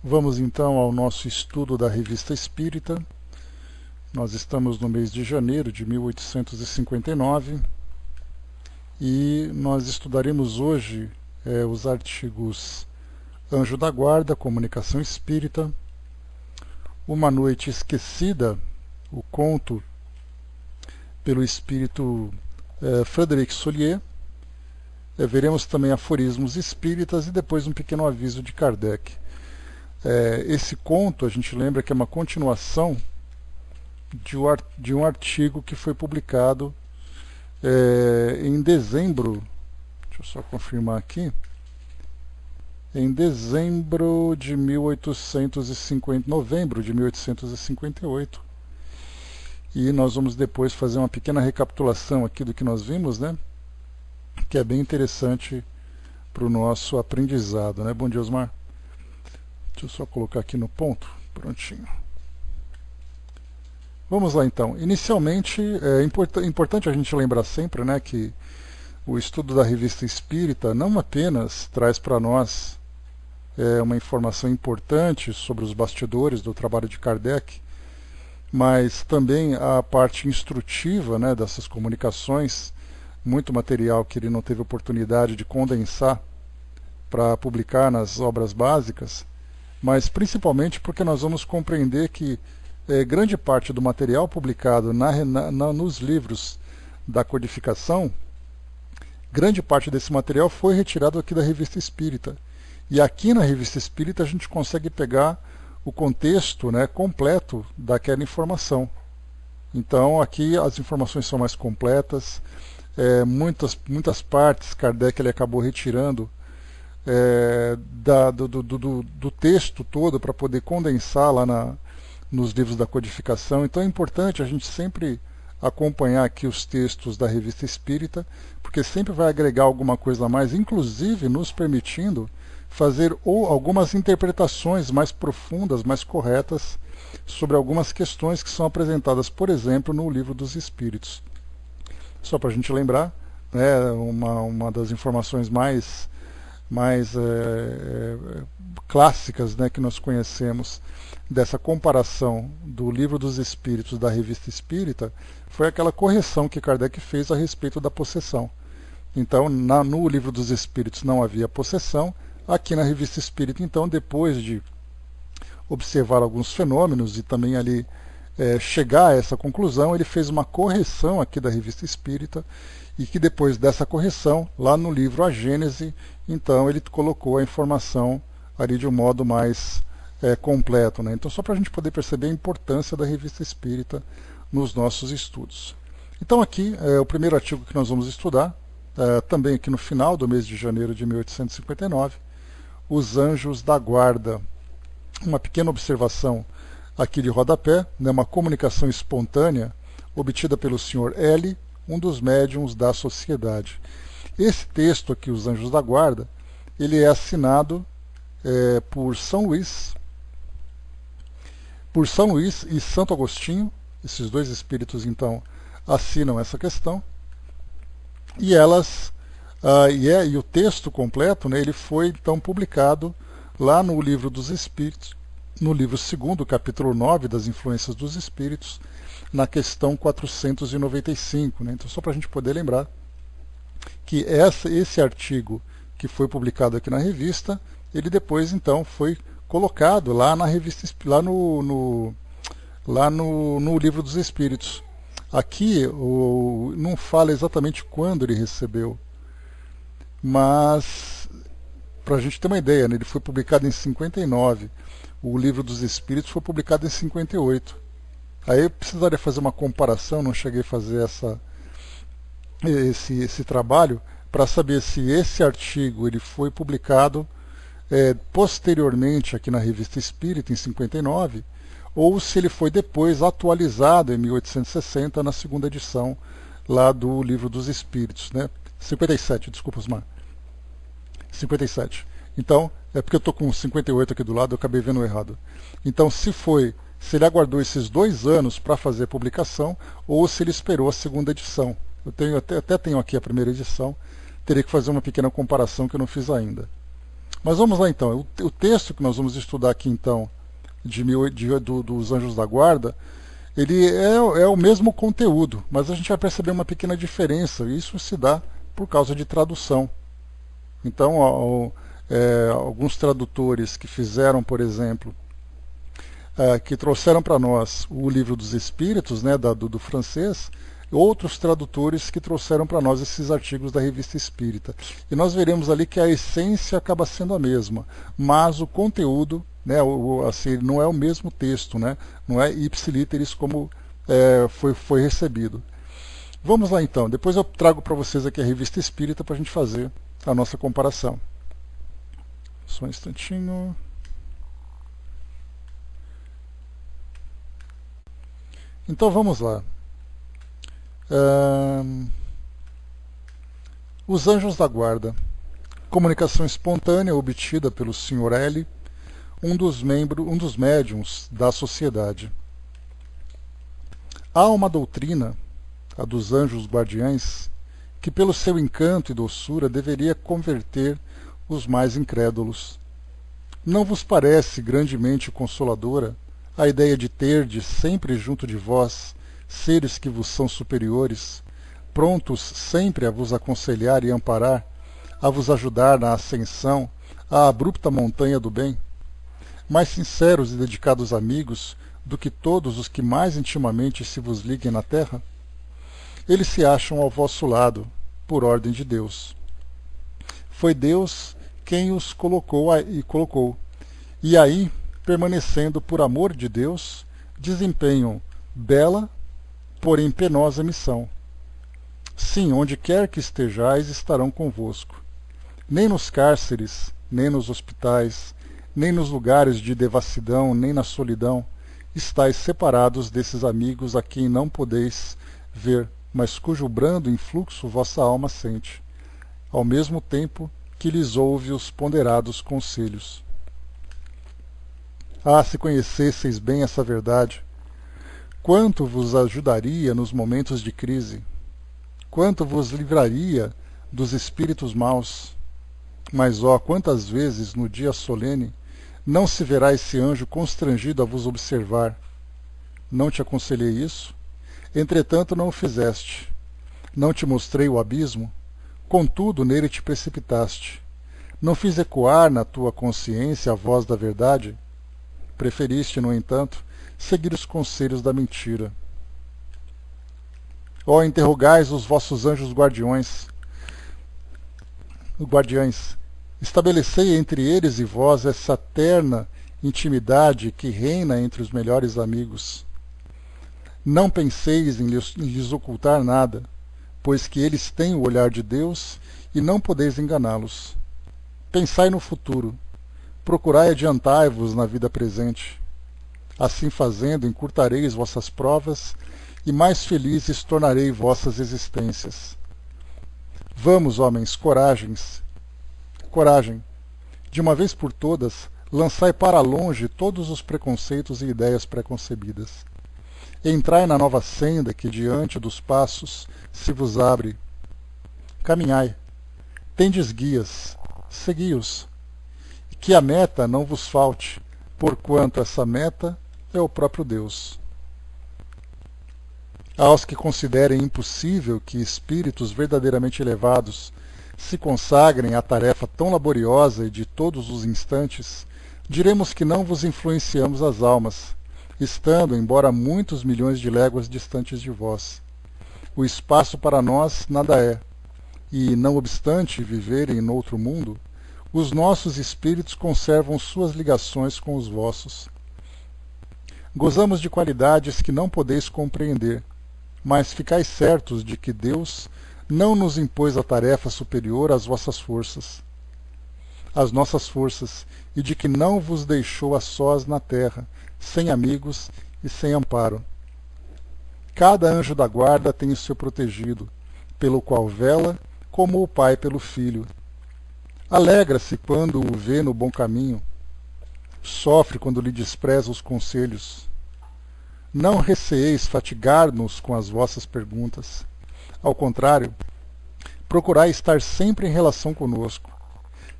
Vamos então ao nosso estudo da Revista Espírita. Nós estamos no mês de janeiro de 1859 e nós estudaremos hoje os artigos Anjo da Guarda, Comunicação Espírita, Uma Noite Esquecida, o conto pelo espírito Frederic Solier. Veremos também aforismos espíritas e depois um pequeno aviso de Kardec. Esse conto, a gente lembra que é uma continuação de um artigo que foi publicado em dezembro, deixa eu só confirmar aqui, em dezembro de 1850, novembro de 1858. E nós vamos depois fazer uma pequena recapitulação aqui do que nós vimos, né? Que é bem interessante para o nosso aprendizado, né? Bom dia, Osmar. Deixa eu só colocar aqui no ponto, prontinho. Vamos lá então. Inicialmente, é importante a gente lembrar sempre, né, que o estudo da Revista Espírita não apenas traz para nós uma informação importante sobre os bastidores do trabalho de Kardec, mas também a parte instrutiva, né, dessas comunicações, muito material que ele não teve oportunidade de condensar para publicar nas obras básicas, mas principalmente porque nós vamos compreender que grande parte do material publicado nos livros da codificação, grande parte desse material foi retirado aqui da Revista Espírita. E aqui na Revista Espírita a gente consegue pegar o contexto, né, completo daquela informação. Então aqui as informações são mais completas, muitas partes Kardec ele acabou retirando do texto todo para poder condensar lá nos livros da codificação. Então é importante a gente sempre acompanhar aqui os textos da Revista Espírita, porque sempre vai agregar alguma coisa a mais, inclusive nos permitindo fazer algumas interpretações mais profundas, mais corretas, sobre algumas questões que são apresentadas, por exemplo, no Livro dos Espíritos. Só para a gente lembrar, né, uma das informações mais clássicas, né, que nós conhecemos dessa comparação do Livro dos Espíritos da Revista Espírita foi aquela correção que Kardec fez a respeito da possessão. Então, no Livro dos Espíritos não havia possessão, aqui na Revista Espírita, então, depois de observar alguns fenômenos e também ali chegar a essa conclusão, ele fez uma correção aqui da Revista Espírita, e que depois dessa correção, lá no livro A Gênese, então ele colocou a informação ali de um modo mais completo, né? Então, só para a gente poder perceber a importância da Revista Espírita nos nossos estudos. Então aqui o primeiro artigo que nós vamos estudar, também aqui no final do mês de janeiro de 1859, Os Anjos da Guarda. Uma pequena observação aqui de rodapé, né, uma comunicação espontânea obtida pelo Sr. L., um dos médiuns da sociedade. Esse texto aqui, Os Anjos da Guarda, ele é assinado por São Luís e Santo Agostinho. Esses dois espíritos, então, assinam essa questão. E e o texto completo, né, ele foi, então, publicado lá no Livro dos Espíritos, no livro 2º, capítulo 9, das Influências dos Espíritos, na questão 495. Né? Então, só para a gente poder lembrar que esse artigo que foi publicado aqui na revista, ele depois, então, foi colocado lá na revista, lá no Livro dos Espíritos. Aqui não fala exatamente quando ele recebeu, mas para a gente ter uma ideia, né, ele foi publicado em 59, o Livro dos Espíritos foi publicado em 58. Aí eu precisaria fazer uma comparação, não cheguei a fazer esse trabalho, para saber se esse artigo ele foi publicado posteriormente aqui na Revista Espírita, em 59, ou se ele foi depois atualizado em 1860, na segunda edição lá do Livro dos Espíritos, né? 57, desculpa, Osmar. 57. Então, é porque eu estou com 58 aqui do lado, eu acabei vendo errado. Então, se ele aguardou esses 2 anos para fazer a publicação, ou se ele esperou a segunda edição. Eu até tenho aqui a primeira edição, teria que fazer uma pequena comparação que eu não fiz ainda. Mas vamos lá então. O texto que nós vamos estudar aqui então, dos Anjos da Guarda, ele é o mesmo conteúdo, mas a gente vai perceber uma pequena diferença. E isso se dá por causa de tradução. Então, alguns tradutores que fizeram, por exemplo, que trouxeram para nós o Livro dos Espíritos, né, do francês, outros tradutores que trouxeram para nós esses artigos da Revista Espírita. E nós veremos ali que a essência acaba sendo a mesma, mas o conteúdo, né, assim, não é o mesmo texto, né, não é ipsiliteris como foi recebido. Vamos lá então, depois eu trago para vocês aqui a Revista Espírita para a gente fazer a nossa comparação. Só um instantinho. Então vamos lá. Os Anjos da Guarda. Comunicação espontânea obtida pelo Sr. L., um dos médiuns da sociedade. Há uma doutrina, a dos anjos guardiães, que pelo seu encanto e doçura deveria converter os mais incrédulos. Não vos parece grandemente consoladora a ideia de terdes sempre junto de vós seres que vos são superiores, prontos sempre a vos aconselhar e amparar, a vos ajudar na ascensão à abrupta montanha do bem? Mais sinceros e dedicados amigos do que todos os que mais intimamente se vos liguem na terra? Eles se acham ao vosso lado, por ordem de Deus. Foi Deus quem os colocou, e aí, permanecendo por amor de Deus, desempenham bela, porém penosa missão. Sim, onde quer que estejais, estarão convosco. Nem nos cárceres, nem nos hospitais, nem nos lugares de devassidão, nem na solidão, estáis separados desses amigos a quem não podeis ver, mas cujo brando influxo vossa alma sente, ao mesmo tempo que lhes ouve os ponderados conselhos. Ah, se conhecesseis bem essa verdade, quanto vos ajudaria nos momentos de crise, quanto vos livraria dos espíritos maus. Mas, ó, quantas vezes no dia solene não se verá esse anjo constrangido a vos observar? Não te aconselhei isso? Entretanto não o fizeste. Não te mostrei o abismo? Contudo nele te precipitaste. Não fiz ecoar na tua consciência a voz da verdade? Preferiste, no entanto, seguir os conselhos da mentira. Ó, interrogais os vossos anjos guardiães, estabelecei entre eles e vós essa terna intimidade que reina entre os melhores amigos. Não penseis em lhes ocultar nada, pois que eles têm o olhar de Deus e não podeis enganá-los. Pensai no futuro, procurai adiantai-vos na vida presente. Assim fazendo, encurtareis vossas provas e mais felizes tornarei vossas existências. Vamos, homens, coragem. De uma vez por todas, lançai para longe todos os preconceitos e ideias preconcebidas. Entrai na nova senda que diante dos passos se vos abre. Caminhai. Tendes guias. Segui-os. E que a meta não vos falte, porquanto essa meta é o próprio Deus. Aos que considerem impossível que espíritos verdadeiramente elevados se consagrem à tarefa tão laboriosa e de todos os instantes, diremos que não vos influenciamos as almas, estando, embora muitos milhões de léguas distantes de vós. O espaço para nós nada é, e, não obstante viverem noutro mundo, os nossos espíritos conservam suas ligações com os vossos. Gozamos de qualidades que não podeis compreender, mas ficais certos de que Deus não nos impôs a tarefa superior às vossas forças, às nossas forças, e de que não vos deixou a sós na terra, sem amigos e sem amparo. Cada anjo da guarda tem o seu protegido, pelo qual vela, como o pai pelo filho. Alegra-se quando o vê no bom caminho, sofre quando lhe despreza os conselhos. Não receeis fatigar-nos com as vossas perguntas. Ao contrário, procurai estar sempre em relação conosco.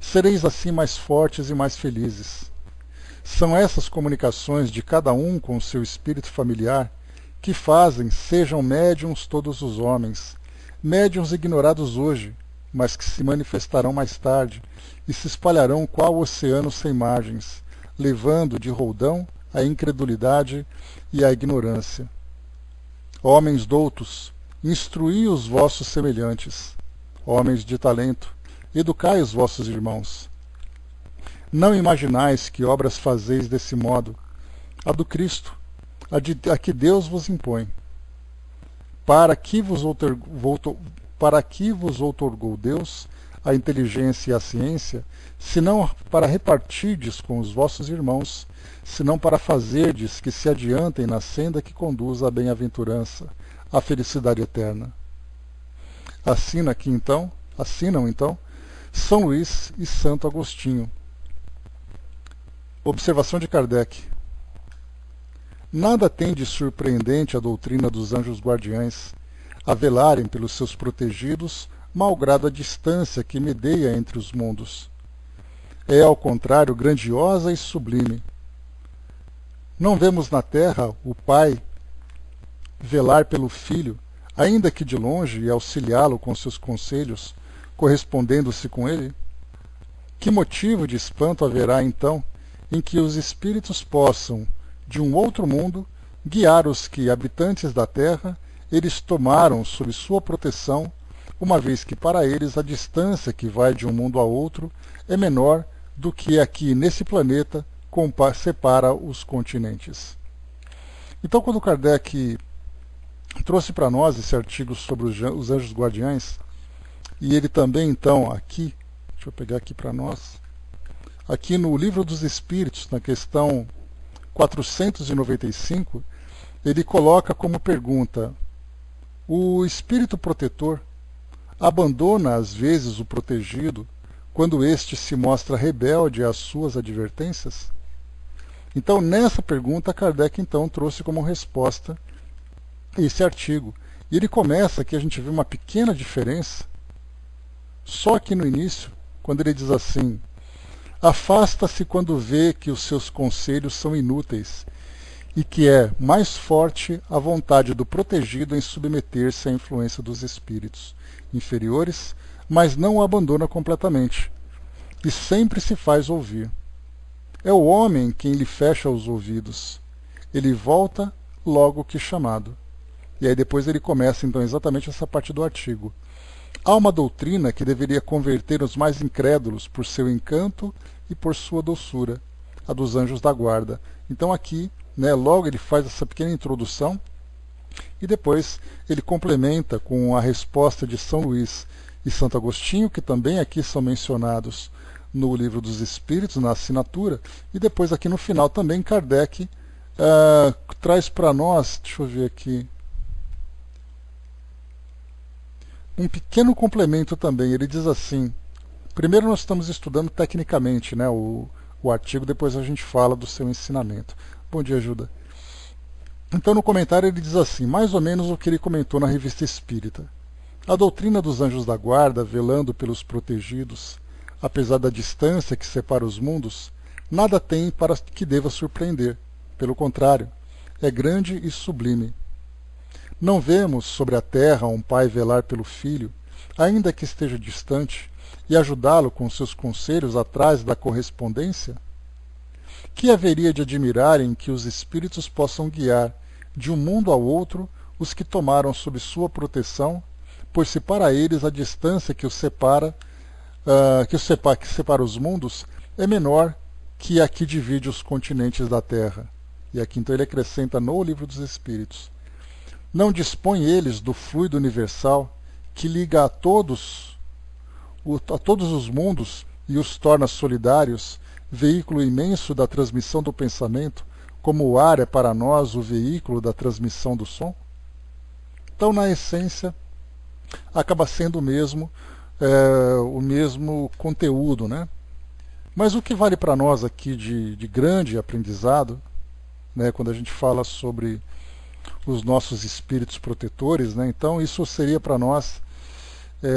Sereis assim mais fortes e mais felizes. São essas comunicações de cada um com o seu espírito familiar que fazem sejam médiuns todos os homens, médiuns ignorados hoje, mas que se manifestarão mais tarde e se espalharão qual oceano sem margens, levando de roldão a incredulidade e a ignorância. Homens doutos, instruí os vossos semelhantes. Homens de talento, educai os vossos irmãos. Não imaginais que obras fazeis desse modo, a do Cristo, a que Deus vos impõe. Para que vos outorgou Deus a inteligência e a ciência, senão para repartirdes com os vossos irmãos, senão para fazerdes que se adiantem na senda que conduz à bem-aventurança, à felicidade eterna. Assinam então São Luís e Santo Agostinho. Observação de Kardec. Nada tem de surpreendente a doutrina dos anjos guardiães, a velarem pelos seus protegidos, malgrado a distância que medeia entre os mundos. É, ao contrário, grandiosa e sublime. Não vemos na terra o Pai velar pelo Filho, ainda que de longe, e auxiliá-lo com seus conselhos, correspondendo-se com ele? Que motivo de espanto haverá, então, em que os espíritos possam, de um outro mundo, guiar os que, habitantes da terra, eles tomaram sob sua proteção, uma vez que para eles a distância que vai de um mundo a outro é menor do que aqui nesse planeta separa os continentes. Então, quando Kardec trouxe para nós esse artigo sobre os anjos guardiães, e ele também, então, aqui, deixa eu pegar aqui para nós, aqui no Livro dos Espíritos, na questão 495, ele coloca como pergunta: o espírito protetor abandona às vezes o protegido quando este se mostra rebelde às suas advertências? Então, nessa pergunta, Kardec então trouxe como resposta esse artigo. E ele começa aqui, a gente vê uma pequena diferença, só que no início, quando ele diz assim: afasta-se quando vê que os seus conselhos são inúteis e que é mais forte a vontade do protegido em submeter-se à influência dos espíritos inferiores, mas não o abandona completamente, e sempre se faz ouvir. É o homem quem lhe fecha os ouvidos. Ele volta logo que chamado. E aí depois ele começa então exatamente essa parte do artigo. Há uma doutrina que deveria converter os mais incrédulos por seu encanto e por sua doçura, a dos anjos da guarda. Então aqui, logo ele faz essa pequena introdução e depois ele complementa com a resposta de São Luís e Santo Agostinho, que também aqui são mencionados no Livro dos Espíritos, na assinatura, e depois aqui no final também Kardec traz para nós, deixa eu ver aqui, um complemento também. Ele diz assim: primeiro nós estamos estudando tecnicamente o artigo, depois a gente fala do seu ensinamento. Bom dia, Ajuda. Então no comentário ele diz assim, mais ou menos o que ele comentou na Revista Espírita. A doutrina dos anjos da guarda, velando pelos protegidos, apesar da distância que separa os mundos, nada tem para que deva surpreender. Pelo contrário, é grande e sublime. Não vemos sobre a terra um pai velar pelo filho, ainda que esteja distante, e ajudá-lo com seus conselhos atrás da correspondência? Que haveria de admirar em que os espíritos possam guiar, de um mundo ao outro, os que tomaram sob sua proteção, pois se para eles a distância que separa os mundos é menor que a que divide os continentes da Terra. E aqui então ele acrescenta no Livro dos Espíritos: não dispõem eles do fluido universal que liga a todos os mundos e os torna solidários, veículo imenso da transmissão do pensamento, como o ar é para nós o veículo da transmissão do som? Então, na essência, acaba sendo o mesmo conteúdo, Mas o que vale para nós aqui de grande aprendizado, quando a gente fala sobre os nossos espíritos protetores, então isso seria para nós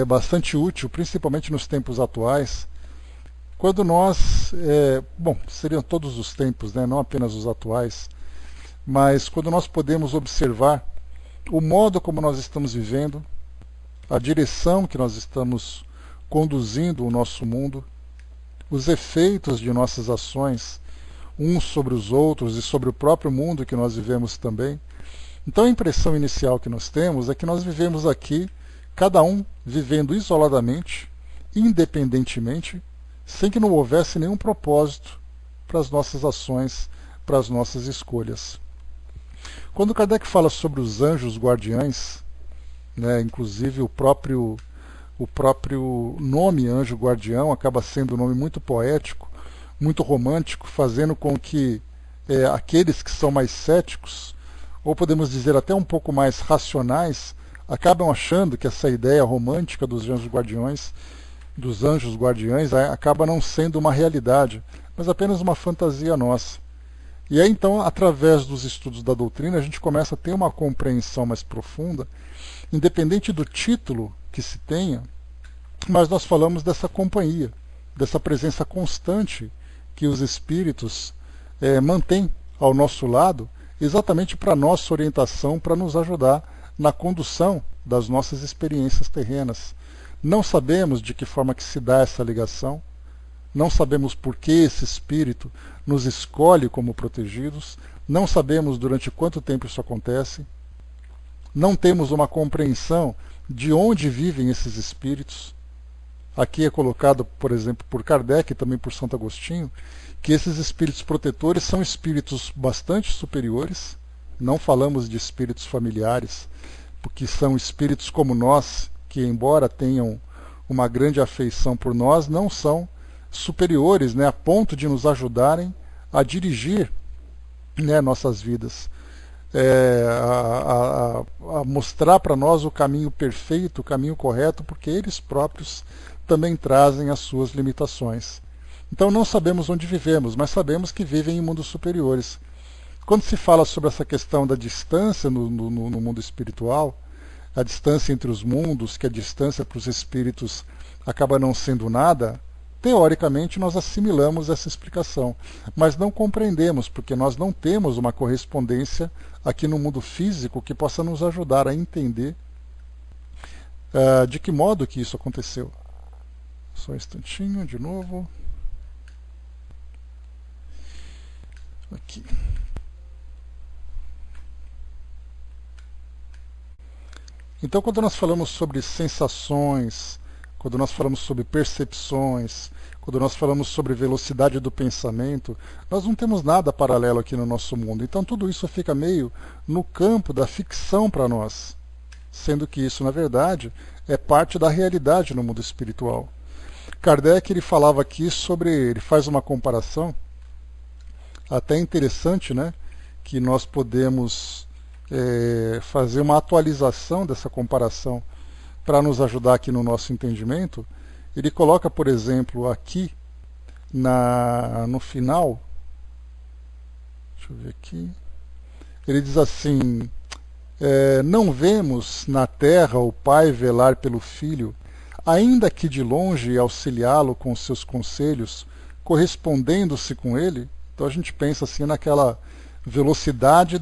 bastante útil, principalmente nos tempos atuais, Quando nós, bom, seriam todos os tempos, né, não apenas os atuais, mas quando nós podemos observar o modo como nós estamos vivendo, a direção que nós estamos conduzindo o nosso mundo, os efeitos de nossas ações, uns sobre os outros e sobre o próprio mundo que nós vivemos também. Então a impressão inicial que nós temos é que nós vivemos aqui, cada um vivendo isoladamente, independentemente, sem que não houvesse nenhum propósito para as nossas ações, para as nossas escolhas. Quando Kardec fala sobre os anjos guardiães, né, inclusive o próprio nome anjo guardião acaba sendo um nome muito poético, muito romântico, fazendo com que aqueles que são mais céticos, ou podemos dizer até um pouco mais racionais, acabam achando que essa ideia romântica dos anjos guardiães acaba não sendo uma realidade, mas apenas uma fantasia nossa. E aí então, através dos estudos da doutrina, a gente começa a ter uma compreensão mais profunda, independente do título que se tenha, mas nós falamos dessa companhia, dessa presença constante que os espíritos mantêm ao nosso lado, exatamente para nossa orientação, para nos ajudar na condução das nossas experiências terrenas. Não sabemos de que forma que se dá essa ligação, não sabemos por que esse espírito nos escolhe como protegidos, não sabemos durante quanto tempo isso acontece, não temos uma compreensão de onde vivem esses espíritos. Aqui é colocado, por exemplo, por Kardec e também por Santo Agostinho, que esses espíritos protetores são espíritos bastante superiores, não falamos de espíritos familiares, porque são espíritos como nós, que embora tenham uma grande afeição por nós, não são superiores, né, a ponto de nos ajudarem a dirigir, né, nossas vidas, a mostrar para nós o caminho perfeito, o caminho correto, porque eles próprios também trazem as suas limitações. Então não sabemos onde vivemos, mas sabemos que vivem em mundos superiores. Quando se fala sobre essa questão da distância no mundo espiritual, a distância entre os mundos, que a distância para os espíritos acaba não sendo nada, teoricamente nós assimilamos essa explicação, mas não compreendemos, porque nós não temos uma correspondência aqui no mundo físico que possa nos ajudar a entender de que modo que isso aconteceu. Só um instantinho, de novo. Aqui. Então, quando nós falamos sobre sensações, quando nós falamos sobre percepções, quando nós falamos sobre velocidade do pensamento, nós não temos nada paralelo aqui no nosso mundo. Então tudo isso fica meio no campo da ficção para nós, sendo que isso, na verdade, é parte da realidade no mundo espiritual. Kardec ele falava aqui ele faz uma comparação até interessante, né, que nós podemos fazer uma atualização dessa comparação para nos ajudar aqui no nosso entendimento. Ele coloca, por exemplo, aqui no final, deixa eu ver aqui, ele diz assim, não vemos na terra o pai velar pelo filho, ainda que de longe auxiliá-lo com seus conselhos, correspondendo-se com ele. Então a gente pensa assim naquela velocidade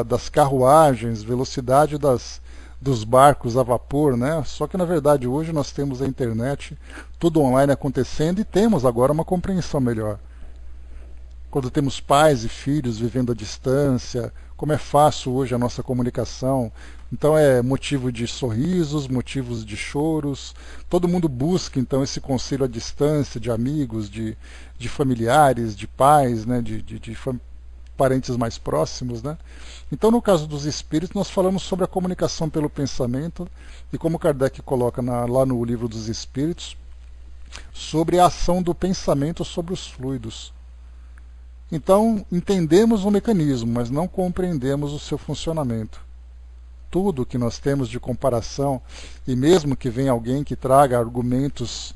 das carruagens, velocidade dos barcos a vapor, né? Só que na verdade hoje nós temos a internet, tudo online acontecendo e temos agora uma compreensão melhor. Quando temos pais e filhos vivendo à distância, como é fácil hoje a nossa comunicação. Então é motivo de sorrisos, motivos de choros. Todo mundo busca então esse conselho à distância, de amigos, de familiares, de pais, né? de parentes mais próximos, né? Então, no caso dos espíritos, nós falamos sobre a comunicação pelo pensamento, e como Kardec coloca lá no Livro dos Espíritos, sobre a ação do pensamento sobre os fluidos. Então, entendemos o mecanismo, mas não compreendemos o seu funcionamento. Tudo que nós temos de comparação, e mesmo que venha alguém que traga argumentos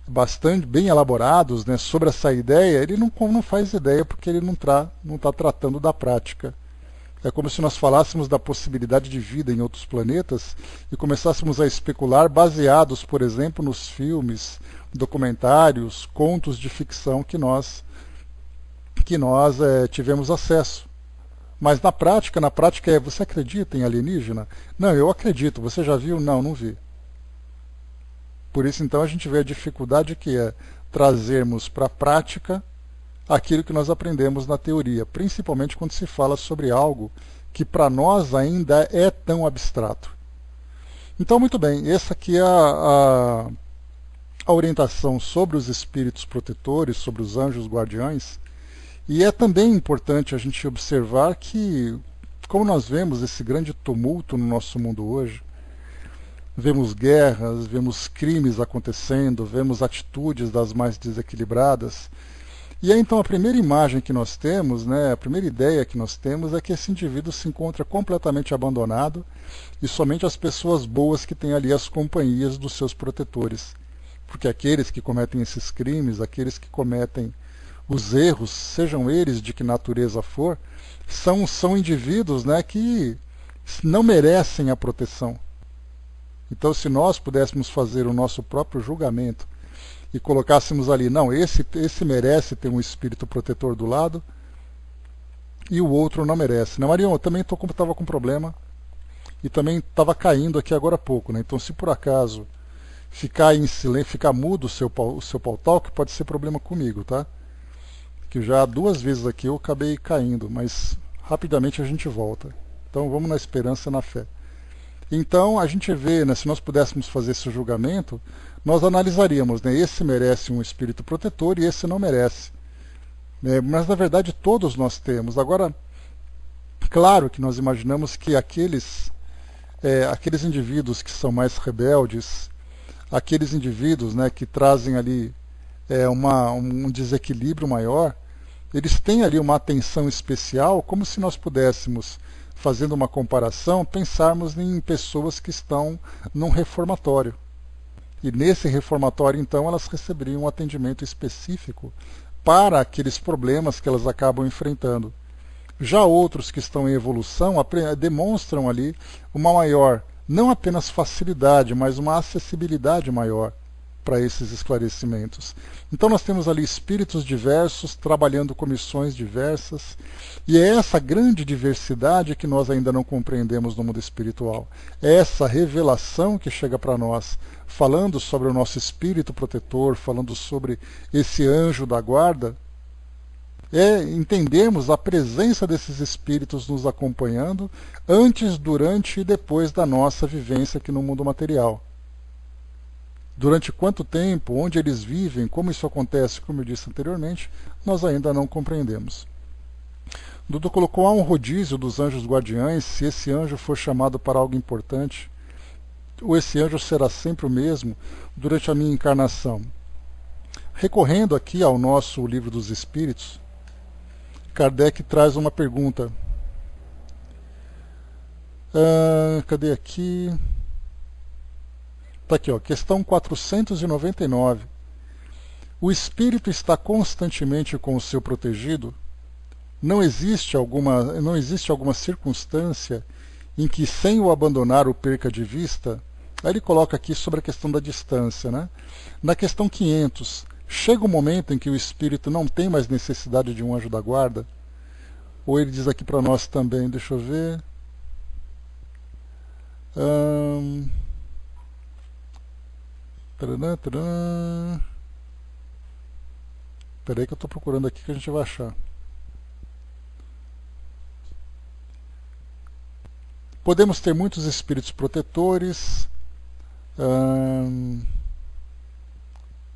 bastante bem elaborados, né, sobre essa ideia, ele não faz ideia porque ele não está tratando da prática. É como se nós falássemos da possibilidade de vida em outros planetas e começássemos a especular baseados, por exemplo, nos filmes, documentários, contos de ficção que nós tivemos acesso. Mas na prática você acredita em alienígena? Não, eu acredito. Você já viu? Não, não vi. Por isso, então, a gente vê a dificuldade que é trazermos para a prática aquilo que nós aprendemos na teoria, principalmente quando se fala sobre algo que para nós ainda é tão abstrato. Então, muito bem, essa aqui é a orientação sobre os espíritos protetores, sobre os anjos guardiães. E é também importante a gente observar que, como nós vemos esse grande tumulto no nosso mundo hoje, vemos guerras, vemos crimes acontecendo, vemos atitudes das mais desequilibradas. E aí, então, a primeira imagem que nós temos, né, a primeira ideia que nós temos é que esse indivíduo se encontra completamente abandonado e somente as pessoas boas que têm ali as companhias dos seus protetores. Porque aqueles que cometem esses crimes, aqueles que cometem os erros, sejam eles de que natureza for, são indivíduos, né, que não merecem a proteção. Então, se nós pudéssemos fazer o nosso próprio julgamento e colocássemos ali, não, esse merece ter um espírito protetor do lado e o outro não merece. Não, Marion, eu também estava com problema e também estava caindo aqui agora há pouco, né? Então, se por acaso ficar em silêncio, ficar mudo o seu pautalk, pode ser problema comigo, tá? Que já 2 vezes aqui eu acabei caindo, mas rapidamente a gente volta. Então, vamos na esperança e na fé. Então, a gente vê, né, se nós pudéssemos fazer esse julgamento, nós analisaríamos, né, esse merece um espírito protetor e esse não merece. Mas, na verdade, todos nós temos. Agora, claro que nós imaginamos que aqueles indivíduos que são mais rebeldes, aqueles indivíduos, né, que trazem ali um desequilíbrio maior, eles têm ali uma atenção especial, como se nós pudéssemos, fazendo uma comparação, pensarmos em pessoas que estão num reformatório. E nesse reformatório, então, elas receberiam um atendimento específico para aqueles problemas que elas acabam enfrentando. Já outros que estão em evolução demonstram ali uma maior, não apenas facilidade, mas uma acessibilidade maior para esses esclarecimentos. Então nós temos ali espíritos diversos, trabalhando com missões diversas, e é essa grande diversidade que nós ainda não compreendemos no mundo espiritual. É essa revelação que chega para nós, falando sobre o nosso espírito protetor, falando sobre esse anjo da guarda, entendermos a presença desses espíritos nos acompanhando antes, durante e depois da nossa vivência aqui no mundo material. Durante quanto tempo, onde eles vivem, como isso acontece, como eu disse anteriormente, nós ainda não compreendemos. Dudu colocou: há um rodízio dos anjos guardiães, se esse anjo for chamado para algo importante, ou esse anjo será sempre o mesmo durante a minha encarnação. Recorrendo aqui ao nosso Livro dos Espíritos, Kardec traz uma pergunta. Cadê aqui? Está aqui, ó, questão 499. O espírito está constantemente com o seu protegido? Não existe alguma circunstância em que, sem o abandonar, o perca de vista? Aí ele coloca aqui sobre a questão da distância, né? Na questão 500, chega um momento em que o espírito não tem mais necessidade de um anjo da guarda? Ou ele diz aqui para nós também, deixa eu ver... Espera aí que eu estou procurando aqui que a gente vai achar. Podemos ter muitos espíritos protetores.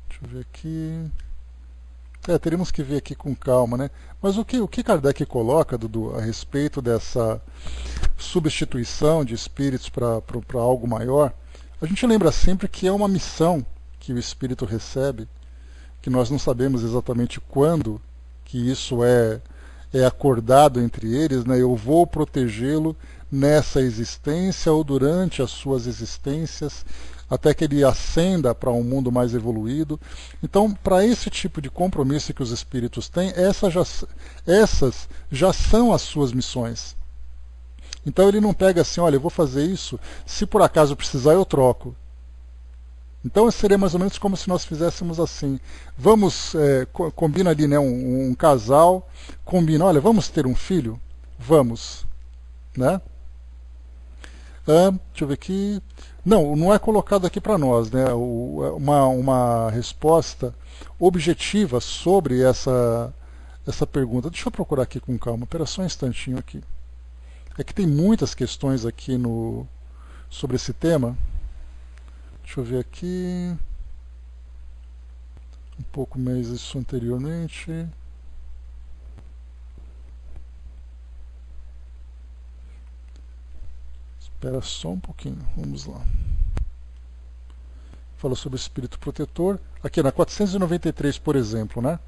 Deixa eu ver aqui. Teríamos que ver aqui com calma, né? Mas o que Kardec coloca, Dudu, a respeito dessa substituição de espíritos para algo maior, a gente lembra sempre que é uma missão que o espírito recebe, que nós não sabemos exatamente quando que isso é acordado entre eles, né? Eu vou protegê-lo nessa existência ou durante as suas existências, até que ele ascenda para um mundo mais evoluído. Então, para esse tipo de compromisso que os espíritos têm, essas já são as suas missões. Então ele não pega assim, olha, eu vou fazer isso, se por acaso precisar eu troco. Então seria mais ou menos como se nós fizéssemos assim. Vamos, combina ali, né, um casal, combina, olha, vamos ter um filho? Vamos. Né? Deixa eu ver aqui. Não é colocado aqui para nós, né? Uma resposta objetiva sobre essa pergunta. Deixa eu procurar aqui com calma. Espera só um instantinho aqui. É que tem muitas questões aqui sobre esse tema. Deixa eu ver aqui. Um pouco mais isso anteriormente. Espera só um pouquinho, vamos lá. Fala sobre o espírito protetor. Aqui na 493, por exemplo, né?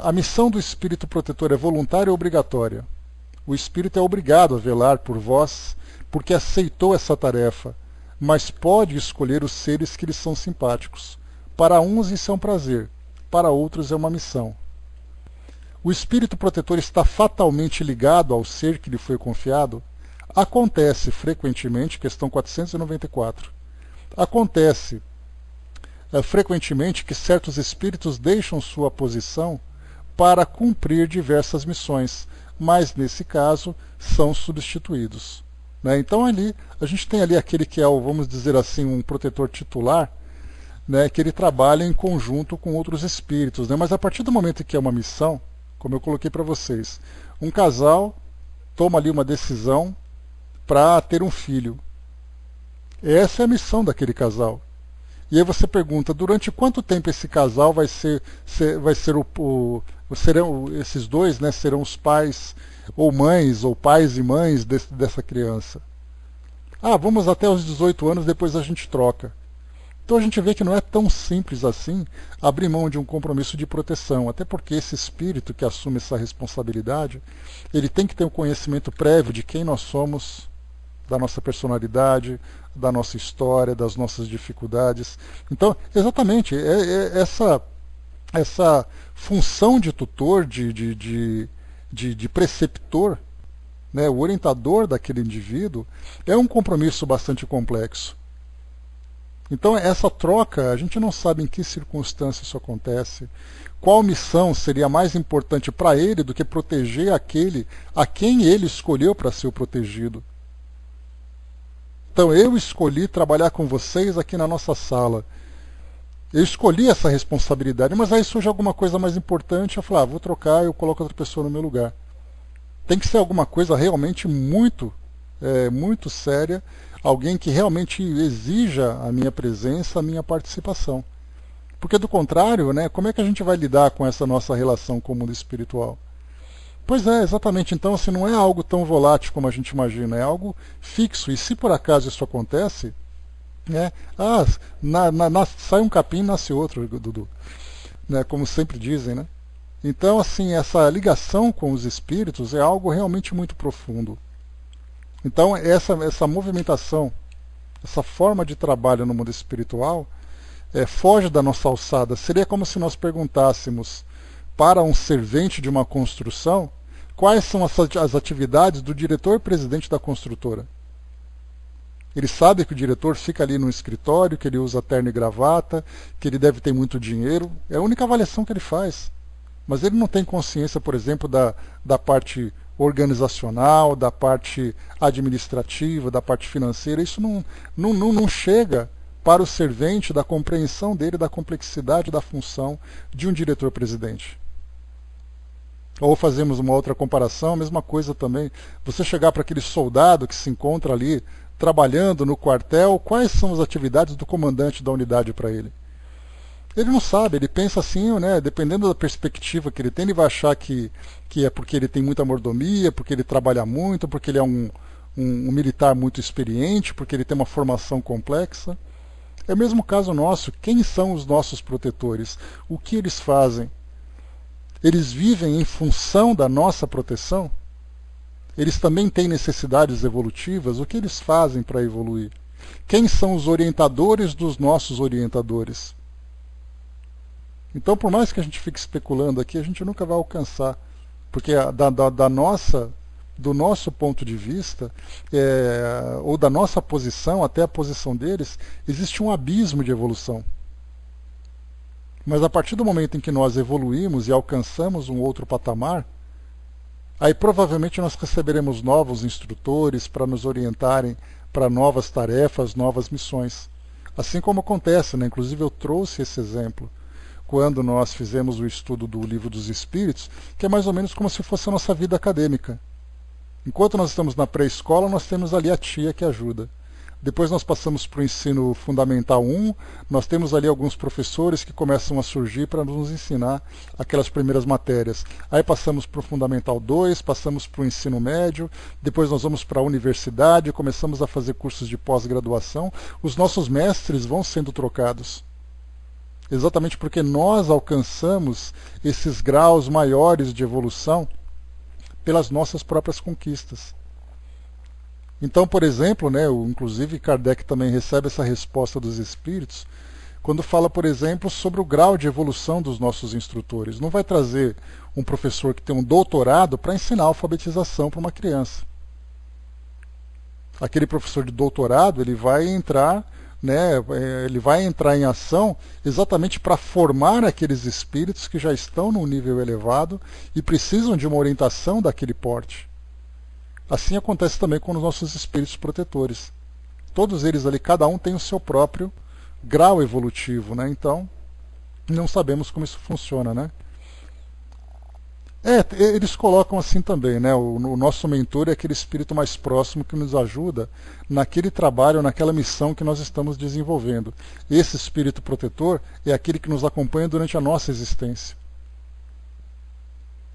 A missão do espírito protetor é voluntária ou obrigatória? O espírito é obrigado a velar por vós, porque aceitou essa tarefa, mas pode escolher os seres que lhe são simpáticos. Para uns isso é um prazer, para outros é uma missão. O espírito protetor está fatalmente ligado ao ser que lhe foi confiado? Acontece frequentemente, questão 494, acontece frequentemente que certos espíritos deixam sua posição para cumprir diversas missões, mas nesse caso são substituídos. Né? Então ali, a gente tem ali aquele que é, vamos dizer assim, um protetor titular, né, que ele trabalha em conjunto com outros espíritos. Né? Mas a partir do momento que é uma missão, como eu coloquei para vocês, um casal toma ali uma decisão para ter um filho. Essa é a missão daquele casal. E aí você pergunta, durante quanto tempo esse casal vai ser serão esses dois, né, serão os pais ou mães, ou pais e mães dessa criança? Vamos até os 18 anos, depois a gente troca. Então a gente vê que não é tão simples assim abrir mão de um compromisso de proteção, até porque esse espírito que assume essa responsabilidade, ele tem que ter um conhecimento prévio de quem nós somos, da nossa personalidade, da nossa história, das nossas dificuldades. Então, exatamente, essa função de tutor, de preceptor, né, o orientador daquele indivíduo, é um compromisso bastante complexo. Então, essa troca, a gente não sabe em que circunstância isso acontece, qual missão seria mais importante para ele do que proteger aquele a quem ele escolheu para ser o protegido. Então, eu escolhi trabalhar com vocês aqui na nossa sala. Eu escolhi essa responsabilidade, mas aí surge alguma coisa mais importante, eu falo, vou trocar, eu coloco outra pessoa no meu lugar. Tem que ser alguma coisa realmente muito séria, alguém que realmente exija a minha presença, a minha participação. Porque do contrário, né, como é que a gente vai lidar com essa nossa relação com o mundo espiritual? Pois é, exatamente. Então, assim, não é algo tão volátil como a gente imagina, é algo fixo. E se por acaso isso acontece, né, sai um capim e nasce outro, Dudu. Né, como sempre dizem, né? Então, assim, essa ligação com os espíritos é algo realmente muito profundo. Então, essa movimentação, essa forma de trabalho no mundo espiritual, foge da nossa alçada. Seria como se nós perguntássemos para um servente de uma construção quais são as atividades do diretor-presidente da construtora. Ele sabe que o diretor fica ali no escritório, que ele usa terno e gravata, que ele deve ter muito dinheiro. É a única avaliação que ele faz. Mas ele não tem consciência, por exemplo, da parte organizacional, da parte administrativa, da parte financeira. Isso não chega para o servente da compreensão dele, da complexidade da função de um diretor-presidente. Ou fazemos uma outra comparação, a mesma coisa também. Você chegar para aquele soldado que se encontra ali trabalhando no quartel, quais são as atividades do comandante da unidade para ele? Ele não sabe, ele pensa assim, né, dependendo da perspectiva que ele tem, ele vai achar que é porque ele tem muita mordomia, porque ele trabalha muito, porque ele é um militar muito experiente, porque ele tem uma formação complexa. É o mesmo caso nosso. Quem são os nossos protetores? O que eles fazem? Eles vivem em função da nossa proteção? Eles também têm necessidades evolutivas? O que eles fazem para evoluir? Quem são os orientadores dos nossos orientadores? Então, por mais que a gente fique especulando aqui, a gente nunca vai alcançar, porque da nossa do nosso ponto de vista, ou da nossa posição até a posição deles, existe um abismo de evolução. Mas a partir do momento em que nós evoluímos e alcançamos um outro patamar, aí provavelmente nós receberemos novos instrutores para nos orientarem para novas tarefas, novas missões. Assim como acontece, né? Inclusive eu trouxe esse exemplo quando nós fizemos o estudo do Livro dos Espíritos, que é mais ou menos como se fosse a nossa vida acadêmica. Enquanto nós estamos na pré-escola, nós temos ali a tia que ajuda. Depois nós passamos para o ensino fundamental 1, nós temos ali alguns professores que começam a surgir para nos ensinar aquelas primeiras matérias. Aí passamos para o fundamental 2, passamos para o ensino médio, depois nós vamos para a universidade, começamos a fazer cursos de pós-graduação. Os nossos mestres vão sendo trocados. Exatamente porque nós alcançamos esses graus maiores de evolução pelas nossas próprias conquistas. Então, por exemplo, né, inclusive Kardec também recebe essa resposta dos espíritos, quando fala, por exemplo, sobre o grau de evolução dos nossos instrutores. Não vai trazer um professor que tem um doutorado para ensinar alfabetização para uma criança. Aquele professor de doutorado, ele vai entrar em ação exatamente para formar aqueles espíritos que já estão num nível elevado e precisam de uma orientação daquele porte. Assim acontece também com os nossos espíritos protetores. Todos eles ali, cada um tem o seu próprio grau evolutivo, né? Então, não sabemos como isso funciona, né? Eles colocam assim também, né? O nosso mentor é aquele espírito mais próximo que nos ajuda naquele trabalho, naquela missão que nós estamos desenvolvendo. Esse espírito protetor é aquele que nos acompanha durante a nossa existência.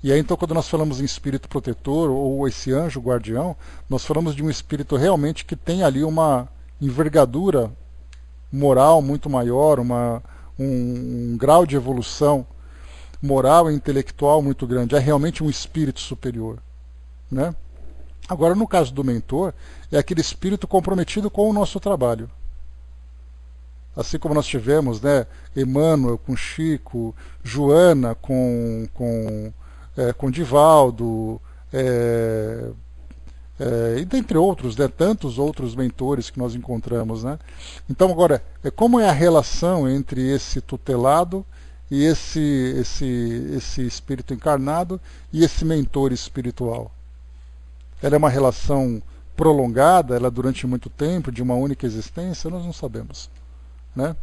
E aí então quando nós falamos em espírito protetor ou esse anjo guardião, nós falamos de um espírito realmente que tem ali uma envergadura moral muito maior, um grau de evolução moral e intelectual muito grande. É realmente um espírito superior, né? Agora no caso do mentor, é aquele espírito comprometido com o nosso trabalho. Assim como nós tivemos, né, Emmanuel com Chico, Joana com Divaldo, e dentre outros, né, tantos outros mentores que nós encontramos, né? Então agora, como é a relação entre esse tutelado e esse espírito encarnado e esse mentor espiritual? Ela é uma relação prolongada, ela é durante muito tempo, de uma única existência? Nós não sabemos, né?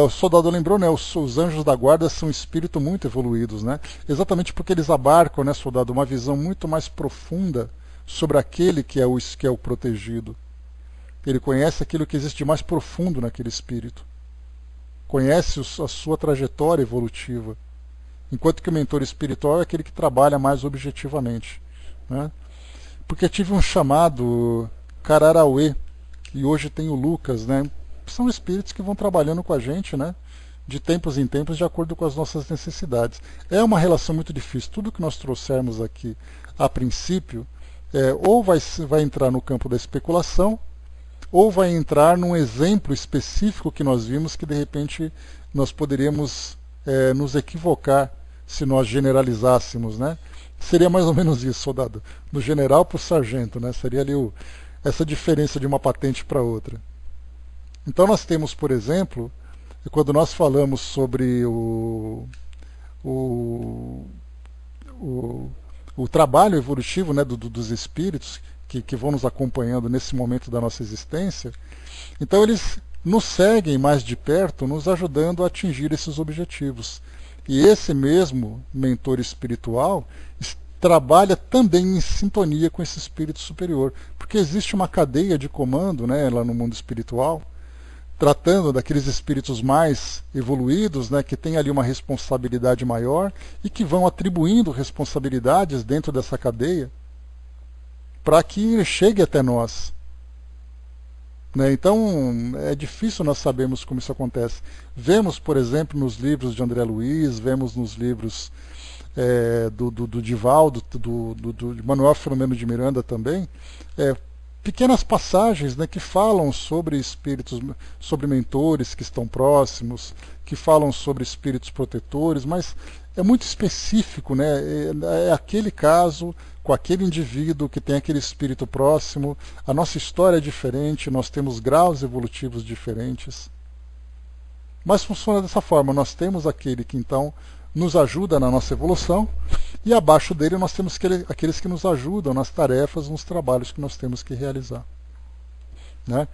O soldado lembrou, né, os anjos da guarda são espíritos muito evoluídos, né? Exatamente porque eles abarcam, né, soldado, uma visão muito mais profunda sobre aquele que é o protegido. Ele conhece aquilo que existe de mais profundo naquele espírito. Conhece a sua trajetória evolutiva. Enquanto que o mentor espiritual é aquele que trabalha mais objetivamente, né? Porque tive um chamado Cararauê, e hoje tem o Lucas, né? São espíritos que vão trabalhando com a gente, né, de tempos em tempos, de acordo com as nossas necessidades. É uma relação muito difícil. Tudo que nós trouxermos aqui, a princípio, ou vai entrar no campo da especulação, ou vai entrar num exemplo específico que nós vimos que, de repente, nós poderíamos nos equivocar se nós generalizássemos, né? Seria mais ou menos isso, soldado. Do general para o sargento, né? Seria ali essa diferença de uma patente para outra. Então nós temos, por exemplo, quando nós falamos sobre o trabalho evolutivo, né, dos espíritos que vão nos acompanhando nesse momento da nossa existência, então eles nos seguem mais de perto, nos ajudando a atingir esses objetivos. E esse mesmo mentor espiritual trabalha também em sintonia com esse espírito superior, porque existe uma cadeia de comando, né, lá no mundo espiritual, tratando daqueles espíritos mais evoluídos, né, que têm ali uma responsabilidade maior e que vão atribuindo responsabilidades dentro dessa cadeia para que chegue até nós, né? Então é difícil nós sabermos como isso acontece. Vemos, por exemplo, nos livros de André Luiz, vemos nos livros do Divaldo, de Manuel Filomeno de Miranda também, pequenas passagens, né, que falam sobre espíritos, sobre mentores que estão próximos, que falam sobre espíritos protetores, mas é muito específico, né? É aquele caso, com aquele indivíduo que tem aquele espírito próximo, a nossa história é diferente, nós temos graus evolutivos diferentes. Mas funciona dessa forma, nós temos aquele que então nos ajuda na nossa evolução, e abaixo dele nós temos aqueles que nos ajudam nas tarefas, nos trabalhos que nós temos que realizar. Né?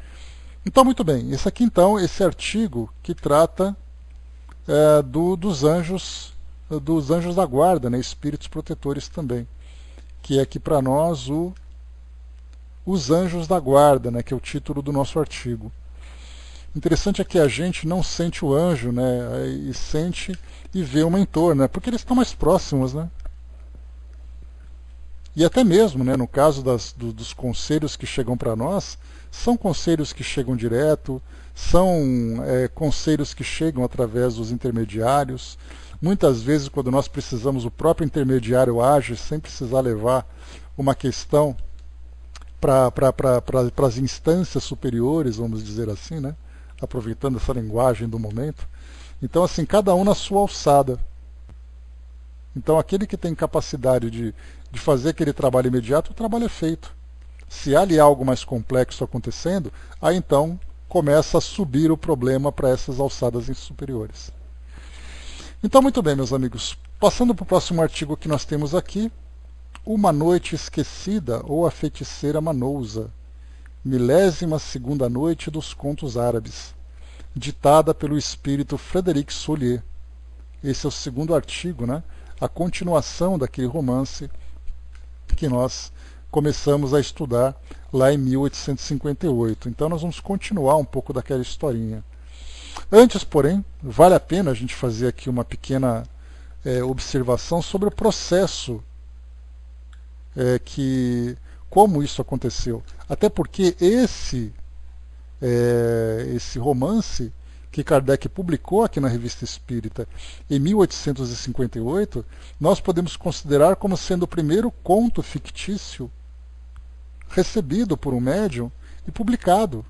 Então, muito bem, esse aqui então, esse artigo que trata dos anjos da guarda, né, espíritos protetores também, que é aqui para nós os anjos da guarda, né, que é o título do nosso artigo. Interessante é que a gente não sente o anjo, né, e sente e vê o mentor, né, porque eles estão mais próximos, né? E até mesmo, né, no caso dos conselhos que chegam para nós, são conselhos que chegam direto, são conselhos que chegam através dos intermediários. Muitas vezes, quando nós precisamos, o próprio intermediário age sem precisar levar uma questão para as instâncias superiores, vamos dizer assim, né? Aproveitando essa linguagem do momento. Então, assim, cada um na sua alçada. Então, aquele que tem capacidade de fazer aquele trabalho imediato, o trabalho é feito. Se há ali algo mais complexo acontecendo, aí então começa a subir o problema para essas alçadas superiores. Então, muito bem, meus amigos. Passando para o próximo artigo que nós temos aqui, Uma Noite Esquecida ou a Feiticeira Manousa, 12ª noite dos contos árabes, ditada pelo espírito Frederic Solier. Esse é o segundo artigo, né? A continuação daquele romance que nós começamos a estudar lá em 1858. Então nós vamos continuar um pouco daquela historinha. Antes, porém, vale a pena a gente fazer aqui uma pequena observação sobre o processo como isso aconteceu. Até porque esse romance que Kardec publicou aqui na Revista Espírita em 1858, nós podemos considerar como sendo o primeiro conto fictício recebido por um médium e publicado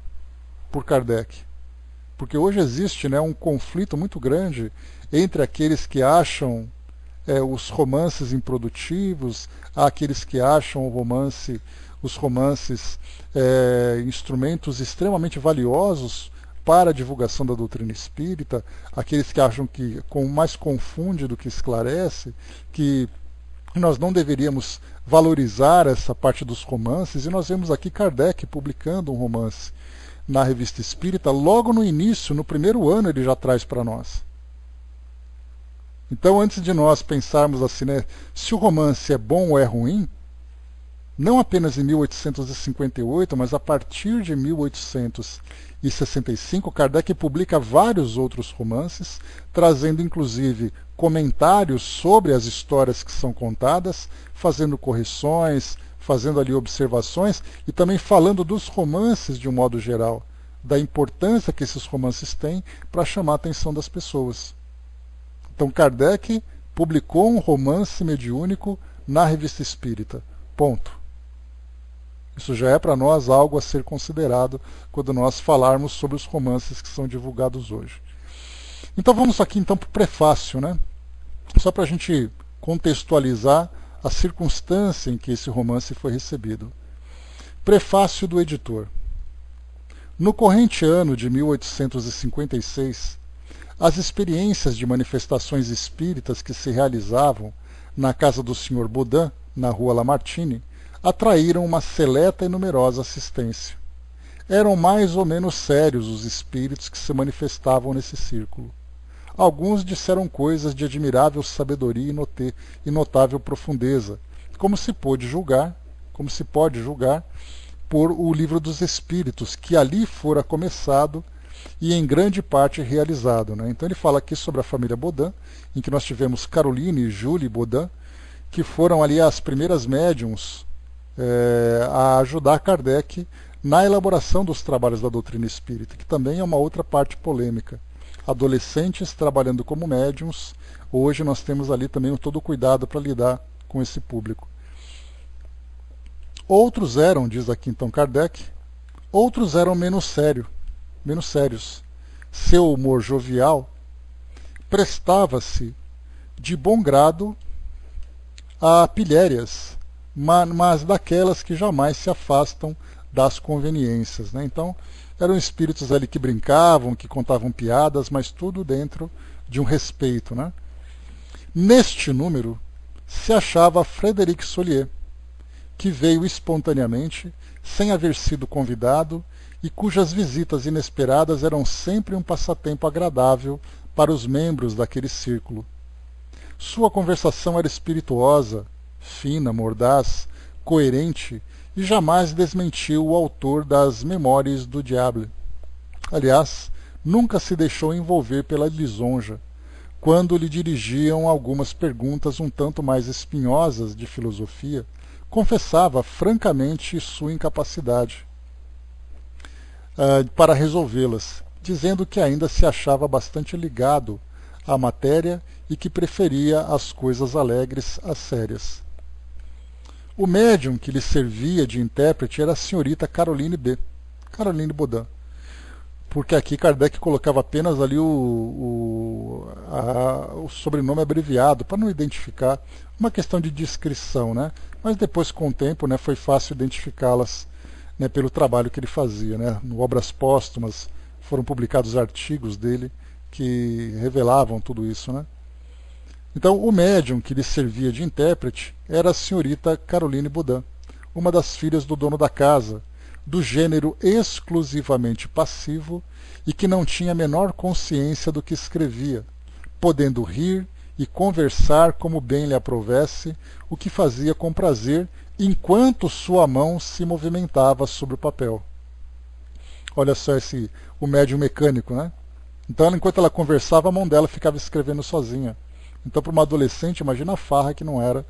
por Kardec. Porque hoje existe, né, um conflito muito grande entre aqueles que acham os romances improdutivos, aqueles que acham os romances instrumentos extremamente valiosos para a divulgação da doutrina espírita, aqueles que acham que mais confunde do que esclarece, que nós não deveríamos valorizar essa parte dos romances, e nós vemos aqui Kardec publicando um romance na Revista Espírita, logo no início, no primeiro ano, ele já traz para nós. Então, antes de nós pensarmos assim, né, se o romance é bom ou é ruim, não apenas em 1858, mas a partir de 1865, Kardec publica vários outros romances, trazendo inclusive comentários sobre as histórias que são contadas, fazendo correções, fazendo ali observações e também falando dos romances de um modo geral, da importância que esses romances têm para chamar a atenção das pessoas. Então Kardec publicou um romance mediúnico na Revista Espírita. Ponto. Isso já é para nós algo a ser considerado quando nós falarmos sobre os romances que são divulgados hoje. Então vamos aqui então para o prefácio, né? Só para a gente contextualizar a circunstância em que esse romance foi recebido. Prefácio do editor. No corrente ano de 1856, as experiências de manifestações espíritas que se realizavam na casa do Sr. Baudin, na rua Lamartine, atraíram uma seleta e numerosa assistência. Eram mais ou menos sérios os espíritos que se manifestavam nesse círculo. Alguns disseram coisas de admirável sabedoria e notável profundeza, como se pode julgar por o Livro dos Espíritos, que ali fora começado e em grande parte realizado. Né? Então ele fala aqui sobre a família Baudin, em que nós tivemos Caroline e Julie Baudin, que foram ali as primeiras médiums a ajudar Kardec na elaboração dos trabalhos da doutrina espírita, que também é uma outra parte polêmica. Adolescentes trabalhando como médiums, hoje nós temos ali também todo o cuidado para lidar com esse público. Outros eram, diz aqui então Kardec, outros eram menos sérios. Seu humor jovial prestava-se de bom grado a pilhérias, mas daquelas que jamais se afastam das conveniências, né? Então, eram espíritos ali que brincavam, que contavam piadas, mas tudo dentro de um respeito, né? Neste número se achava Frederic Solier, que veio espontaneamente, sem haver sido convidado, e cujas visitas inesperadas eram sempre um passatempo agradável para os membros daquele círculo. Sua conversação era espirituosa, fina, mordaz, coerente, e jamais desmentiu o autor das Memórias do Diable. Aliás, nunca se deixou envolver pela lisonja, quando lhe dirigiam algumas perguntas um tanto mais espinhosas de filosofia, confessava francamente sua incapacidade para resolvê-las, dizendo que ainda se achava bastante ligado à matéria e que preferia as coisas alegres às sérias. O médium que lhe servia de intérprete era a senhorita Caroline Baudin, porque aqui Kardec colocava apenas ali o sobrenome abreviado, para não identificar, uma questão de descrição, né? Mas depois, com o tempo, né, foi fácil identificá-las, né, pelo trabalho que ele fazia, né? No Obras Póstumas foram publicados artigos dele que revelavam tudo isso, né? Então, o médium que lhe servia de intérprete era a senhorita Caroline Baudin, uma das filhas do dono da casa, do gênero exclusivamente passivo e que não tinha a menor consciência do que escrevia, podendo rir e conversar como bem lhe aprovesse, o que fazia com prazer enquanto sua mão se movimentava sobre o papel. Olha só o médium mecânico, né? Então, enquanto ela conversava, a mão dela ficava escrevendo sozinha. Então, para uma adolescente, imagina a farra que não era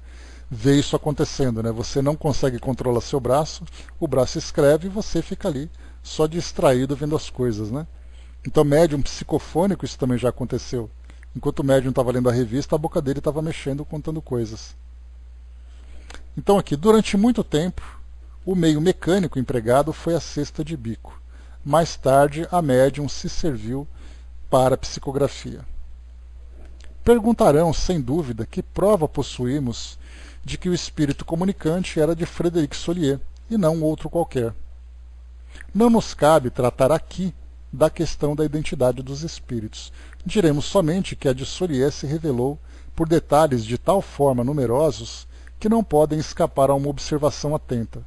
ver isso acontecendo, né? Você não consegue controlar seu braço, o braço escreve e você fica ali só distraído vendo as coisas, né? Então, médium psicofônico, isso também já aconteceu. Enquanto o médium estava lendo a revista, a boca dele estava mexendo, contando coisas. Então, aqui, durante muito tempo, o meio mecânico empregado foi a cesta de bico. Mais tarde, a médium se serviu para a psicografia. Perguntarão, sem dúvida, que prova possuímos de que o espírito comunicante era de Frederic Solier, e não outro qualquer. Não nos cabe tratar aqui da questão da identidade dos espíritos. Diremos somente que a de Solier se revelou por detalhes de tal forma numerosos que não podem escapar a uma observação atenta.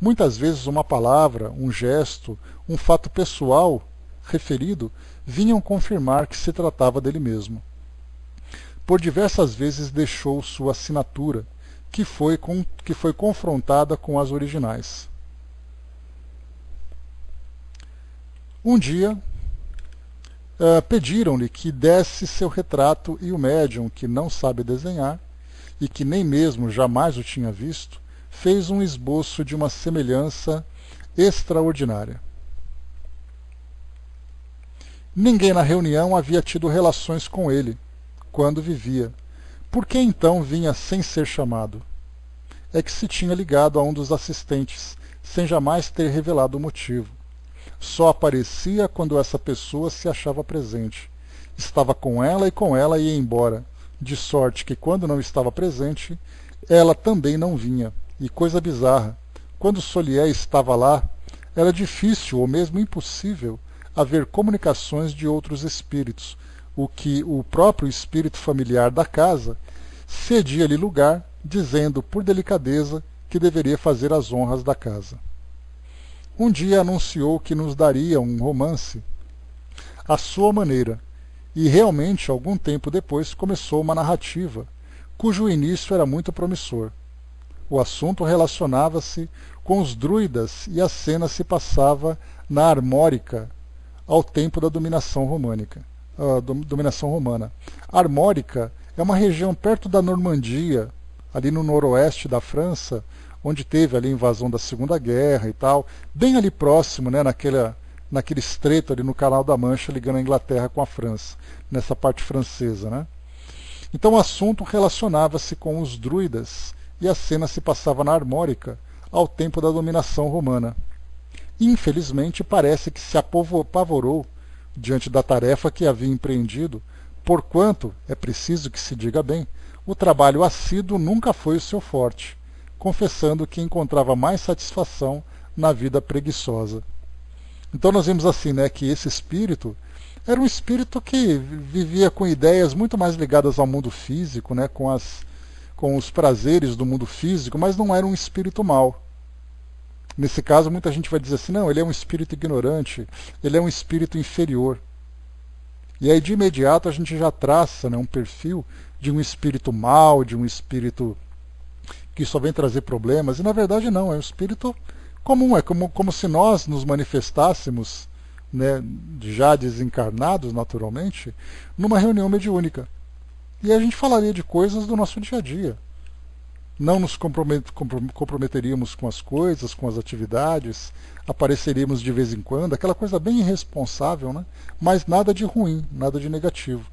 Muitas vezes uma palavra, um gesto, um fato pessoal referido vinham confirmar que se tratava dele mesmo. Por diversas vezes deixou sua assinatura, que foi confrontada com as originais. Um dia, pediram-lhe que desse seu retrato e o médium, que não sabe desenhar e que nem mesmo jamais o tinha visto, fez um esboço de uma semelhança extraordinária. Ninguém na reunião havia tido relações com ele quando vivia. Por que então vinha sem ser chamado? É que se tinha ligado a um dos assistentes, sem jamais ter revelado o motivo. Só aparecia quando essa pessoa se achava presente. Estava com ela e ia embora, de sorte que quando não estava presente, ela também não vinha. E coisa bizarra, quando Solier estava lá, era difícil ou mesmo impossível haver comunicações de outros espíritos, o que o próprio espírito familiar da casa cedia-lhe lugar, dizendo por delicadeza que deveria fazer as honras da casa. Um dia anunciou que nos daria um romance à sua maneira, e realmente, algum tempo depois, começou uma narrativa, cujo início era muito promissor. O assunto relacionava-se com os druidas e a cena se passava na Armórica, ao tempo da dominação romana. A Armórica é uma região perto da Normandia, ali no noroeste da França, onde teve ali a invasão da Segunda Guerra e tal, bem ali próximo, né, naquele estreito ali no Canal da Mancha, ligando a Inglaterra com a França, nessa parte francesa, né? Então o assunto relacionava-se com os druidas e a cena se passava na Armórica, ao tempo da dominação romana. Infelizmente, parece que se apavorou diante da tarefa que havia empreendido, Porquanto, é preciso que se diga bem, o trabalho assíduo nunca foi o seu forte, confessando que encontrava mais satisfação na vida preguiçosa. Então nós vimos assim, né, que esse espírito era um espírito que vivia com ideias muito mais ligadas ao mundo físico, né, com os prazeres do mundo físico, mas não era um espírito mau. Nesse caso, muita gente vai dizer assim, não, ele é um espírito ignorante, ele é um espírito inferior. E aí, de imediato, a gente já traça, né, um perfil de um espírito mau, de um espírito que só vem trazer problemas, e na verdade não, é um espírito comum, é como se nós nos manifestássemos, né, já desencarnados naturalmente, numa reunião mediúnica. E a gente falaria de coisas do nosso dia a dia. Não nos comprometeríamos com as coisas, com as atividades, apareceríamos de vez em quando, aquela coisa bem irresponsável, né? Mas nada de ruim, nada de negativo.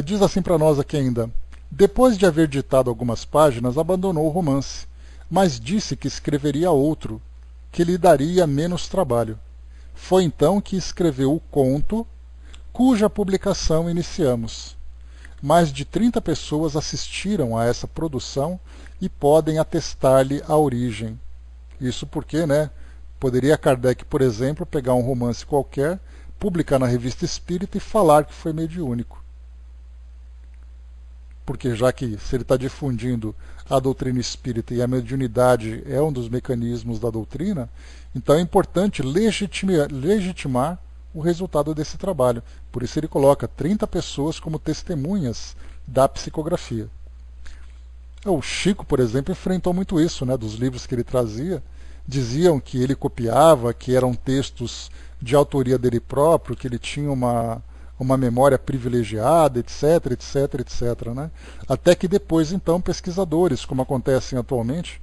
Diz assim para nós aqui ainda, depois de haver ditado algumas páginas, abandonou o romance, mas disse que escreveria outro, que lhe daria menos trabalho. Foi então que escreveu o conto, cuja publicação iniciamos. Mais de 30 pessoas assistiram a essa produção e podem atestar-lhe a origem. Isso porque, né, poderia Kardec, por exemplo, pegar um romance qualquer, publicar na Revista Espírita e falar que foi mediúnico. Porque já que se ele está difundindo a doutrina espírita e a mediunidade é um dos mecanismos da doutrina, então é importante legitimar o resultado desse trabalho. Por isso ele coloca 30 pessoas como testemunhas da psicografia. O Chico, por exemplo, enfrentou muito isso, né, dos livros que ele trazia. Diziam que ele copiava, que eram textos de autoria dele próprio, que ele tinha uma memória privilegiada, etc, etc, etc. Né? Até que depois, então, pesquisadores, como acontece atualmente,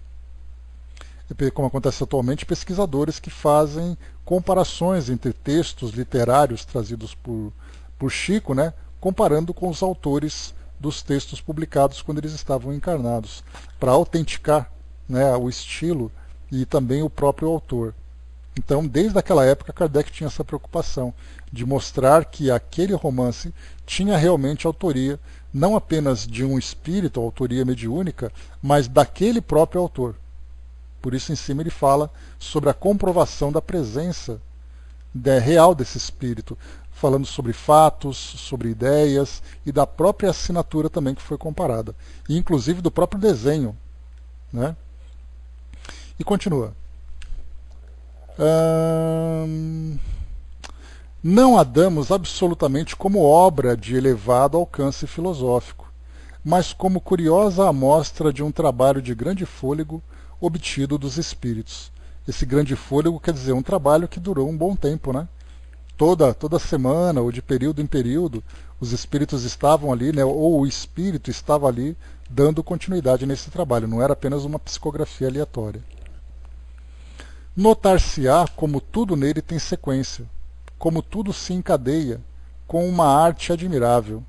pesquisadores que fazem comparações entre textos literários trazidos por Chico, né, comparando com os autores dos textos publicados quando eles estavam encarnados, para autenticar, né, o estilo e também o próprio autor. Então, desde aquela época, Kardec tinha essa preocupação de mostrar que aquele romance tinha realmente autoria, não apenas de um espírito, autoria mediúnica, mas daquele próprio autor. Por isso, em cima, ele fala sobre a comprovação da presença real desse espírito, falando sobre fatos, sobre ideias e da própria assinatura também que foi comparada, e inclusive do próprio desenho. Né? E continua. Não a damos absolutamente como obra de elevado alcance filosófico, mas como curiosa amostra de um trabalho de grande fôlego obtido dos espíritos. Esse grande fôlego quer dizer um trabalho que durou um bom tempo, né? Toda semana, ou de período em período, os espíritos estavam ali, né? Ou o espírito estava ali dando continuidade nesse trabalho, não era apenas uma psicografia aleatória. Notar-se-á como tudo nele tem sequência, como tudo se encadeia, com uma arte admirável.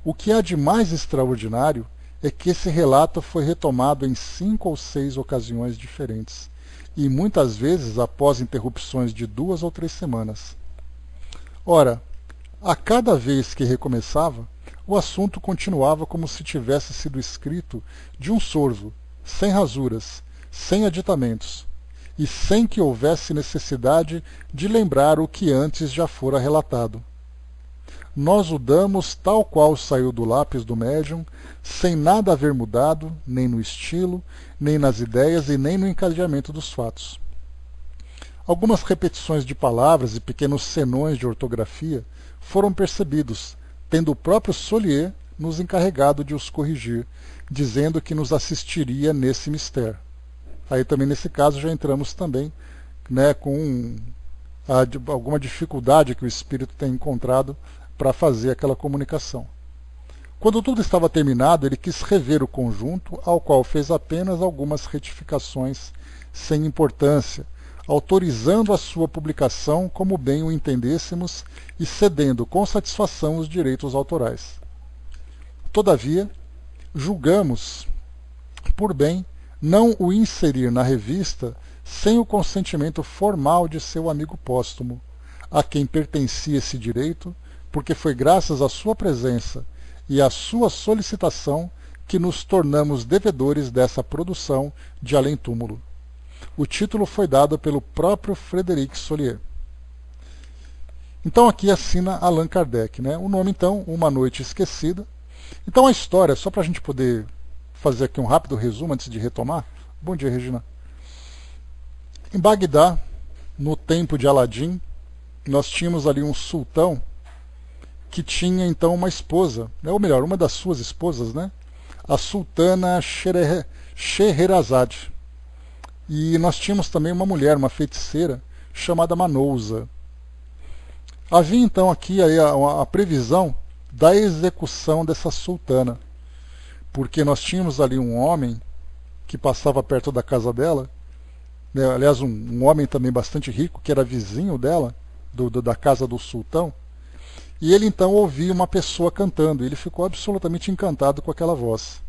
O que há de mais extraordinário é que esse relato foi retomado em 5 ou 6 ocasiões diferentes, e muitas vezes após interrupções de 2 ou 3 semanas. Ora, a cada vez que recomeçava, o assunto continuava como se tivesse sido escrito de um sorvo, sem rasuras, sem aditamentos, e sem que houvesse necessidade de lembrar o que antes já fora relatado. Nós o damos tal qual saiu do lápis do médium, sem nada haver mudado, nem no estilo, nem nas ideias e nem no encadeamento dos fatos. Algumas repetições de palavras e pequenos senões de ortografia foram percebidos, tendo o próprio Solier nos encarregado de os corrigir, dizendo que nos assistiria nesse mistério. Aí também nesse caso já entramos também, né, com alguma dificuldade que o espírito tem encontrado para fazer aquela comunicação. Quando tudo estava terminado, ele quis rever o conjunto, ao qual fez apenas algumas retificações sem importância, autorizando a sua publicação como bem o entendêssemos e cedendo com satisfação os direitos autorais. Todavia, julgamos por bem não o inserir na revista sem o consentimento formal de seu amigo póstumo, a quem pertencia esse direito, porque foi graças à sua presença e à sua solicitação que nos tornamos devedores dessa produção de além-túmulo. O título foi dado pelo próprio Frederic Solier. Então aqui assina Allan Kardec, né? O nome então, Uma Noite Esquecida. Então a história, só para a gente poder fazer aqui um rápido resumo antes de retomar. Bom dia, Regina. Em Bagdá, no tempo de Aladim, nós tínhamos ali um sultão que tinha então uma esposa, né? Ou melhor, uma das suas esposas, né? A sultana Scheherazade. E nós tínhamos também uma mulher, uma feiticeira, chamada Manouza. Havia então aqui a previsão da execução dessa sultana, porque nós tínhamos ali um homem que passava perto da casa dela, né, aliás um homem também bastante rico, que era vizinho dela, da casa do sultão, e ele então ouvia uma pessoa cantando, e ele ficou absolutamente encantado com aquela voz.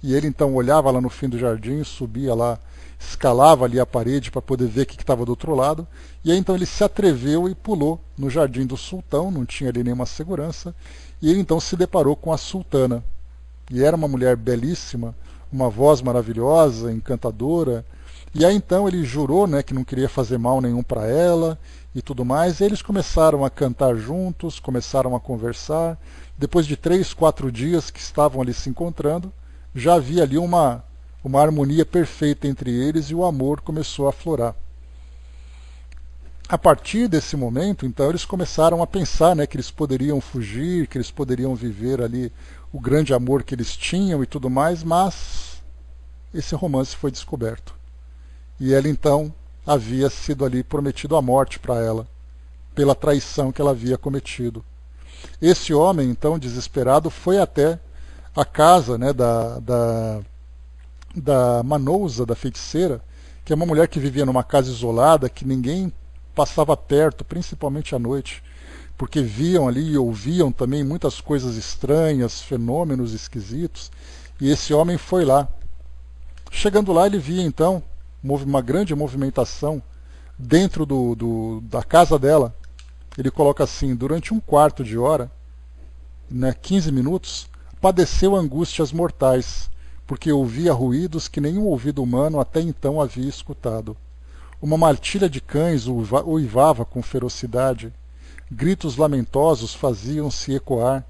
E ele então olhava lá no fim do jardim, subia lá, escalava ali a parede para poder ver o que estava do outro lado, e aí então ele se atreveu e pulou no jardim do sultão, não tinha ali nenhuma segurança, e ele então se deparou com a sultana. E era uma mulher belíssima, uma voz maravilhosa, encantadora, e aí então ele jurou, né, que não queria fazer mal nenhum para ela e tudo mais, e eles começaram a cantar juntos, começaram a conversar. Depois de 3, 4 dias que estavam ali se encontrando, já havia ali uma harmonia perfeita entre eles e o amor começou a aflorar. A partir desse momento, então, eles começaram a pensar, né, que eles poderiam fugir, que eles poderiam viver ali o grande amor que eles tinham e tudo mais, mas esse romance foi descoberto. E ele então havia sido ali prometido a morte para ela, pela traição que ela havia cometido. Esse homem, então, desesperado, foi até a casa, né, da Manouza, da feiticeira, que é uma mulher que vivia numa casa isolada, que ninguém passava perto, principalmente à noite, porque viam ali e ouviam também muitas coisas estranhas, fenômenos esquisitos, e esse homem foi lá. Chegando lá, ele via então uma grande movimentação dentro da casa dela. Ele coloca assim: durante 1/4 de hora, né, 15 minutos, padeceu angústias mortais, porque ouvia ruídos que nenhum ouvido humano até então havia escutado. Uma matilha de cães uivava com ferocidade, gritos lamentosos faziam-se ecoar,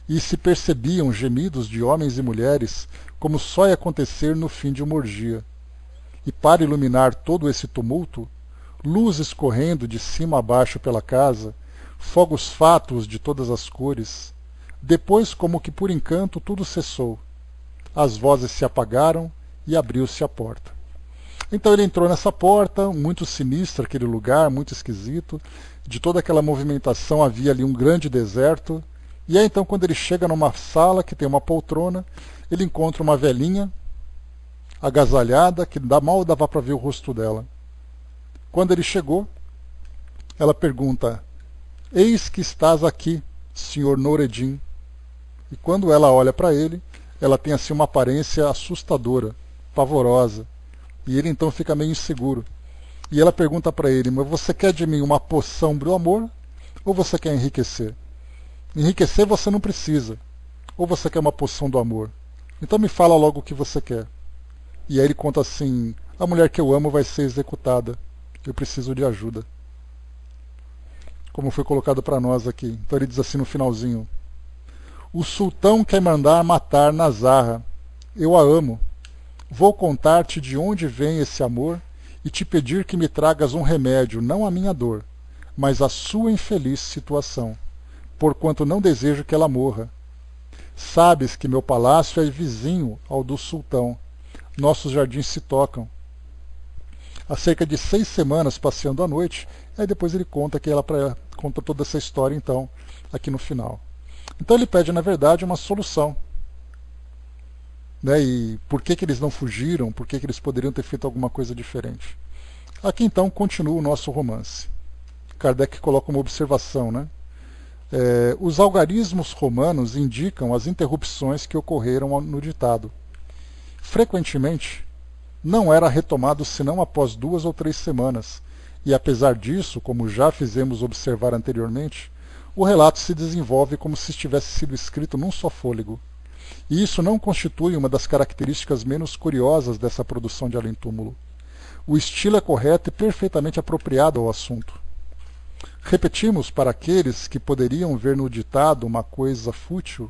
e se percebiam gemidos de homens e mulheres, como só ia acontecer no fim de uma orgia. E para iluminar todo esse tumulto, luzes correndo de cima a baixo pela casa, fogos fátuos de todas as cores. Depois, como que por encanto, tudo cessou. As vozes se apagaram e abriu-se a porta. Então ele entrou nessa porta, muito sinistro aquele lugar, muito esquisito. De toda aquela movimentação havia ali um grande deserto. E aí então quando ele chega numa sala que tem uma poltrona, ele encontra uma velhinha agasalhada, que mal dava para ver o rosto dela. Quando ele chegou, ela pergunta: "Eis que estás aqui, Sr. Noureddin." E quando ela olha para ele, ela tem assim uma aparência assustadora, pavorosa. E ele então fica meio inseguro. E ela pergunta para ele: "Mas você quer de mim uma poção do amor ou você quer enriquecer? Enriquecer você não precisa. Ou você quer uma poção do amor? Então me fala logo o que você quer." E aí ele conta assim: "A mulher que eu amo vai ser executada. Eu preciso de ajuda." Como foi colocado para nós aqui. Então ele diz assim no finalzinho: "O sultão quer mandar matar Nazarra. Eu a amo. Vou contar-te de onde vem esse amor e te pedir que me tragas um remédio, não à minha dor, mas à sua infeliz situação, porquanto não desejo que ela morra. Sabes que meu palácio é vizinho ao do sultão. Nossos jardins se tocam. Há cerca de 6 semanas passeando à noite." Aí depois ele conta que ela conta toda essa história então aqui no final. Então ele pede na verdade uma solução, né? E por que eles não fugiram? Por que eles poderiam ter feito alguma coisa diferente? Aqui então continua o nosso romance. Kardec coloca uma observação, né? Os algarismos romanos indicam as interrupções que ocorreram no ditado. Frequentemente, não era retomado senão após 2 ou 3 semanas, e apesar disso, como já fizemos observar anteriormente, o relato se desenvolve como se tivesse sido escrito num só fôlego. E isso não constitui uma das características menos curiosas dessa produção de além-túmulo. O estilo é correto e perfeitamente apropriado ao assunto. Repetimos para aqueles que poderiam ver no ditado uma coisa fútil,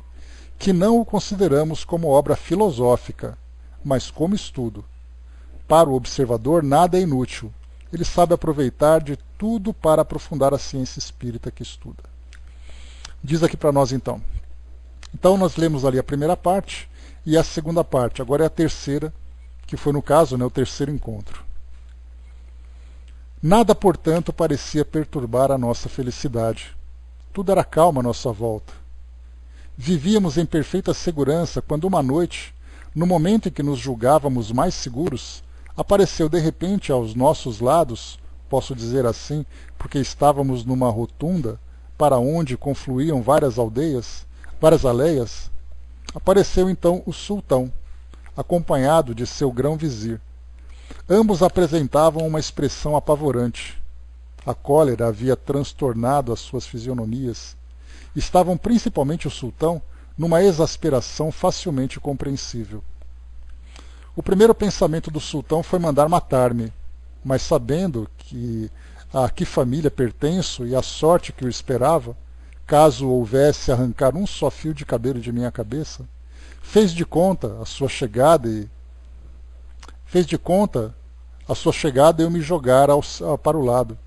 que não o consideramos como obra filosófica, mas como estudo. Para o observador, nada é inútil. Ele sabe aproveitar de tudo para aprofundar a ciência espírita que estuda. Diz aqui para nós então. Então nós lemos ali a primeira parte e a segunda parte. Agora é a terceira, que foi no caso, o terceiro encontro. Nada, portanto, parecia perturbar a nossa felicidade. Tudo era calmo à nossa volta. Vivíamos em perfeita segurança quando uma noite, no momento em que nos julgávamos mais seguros, apareceu de repente aos nossos lados, posso dizer assim, porque estávamos numa rotunda para onde confluíam várias aleias, apareceu então o sultão, acompanhado de seu grão-vizir. Ambos apresentavam uma expressão apavorante. A cólera havia transtornado as suas fisionomias. Estavam principalmente o sultão numa exasperação facilmente compreensível. O primeiro pensamento do sultão foi mandar matar-me, mas sabendo a que família pertenço e a sorte que o esperava, caso houvesse arrancar um só fio de cabelo de minha cabeça, fez de conta a sua chegada eu me jogar para o lado,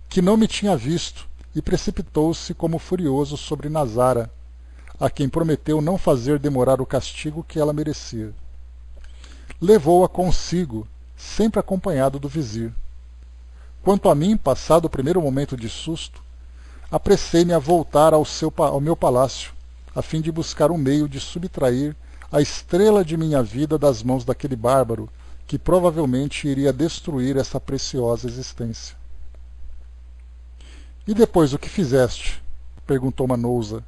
que não me tinha visto, e precipitou-se como furioso sobre Nazara, a quem prometeu não fazer demorar o castigo que ela merecia. Levou-a consigo, sempre acompanhado do vizir. Quanto a mim, passado o primeiro momento de susto, apressei-me a voltar ao meu palácio, a fim de buscar um meio de subtrair a estrela de minha vida das mãos daquele bárbaro, que provavelmente iria destruir essa preciosa existência. E depois o que fizeste? Perguntou Manouza.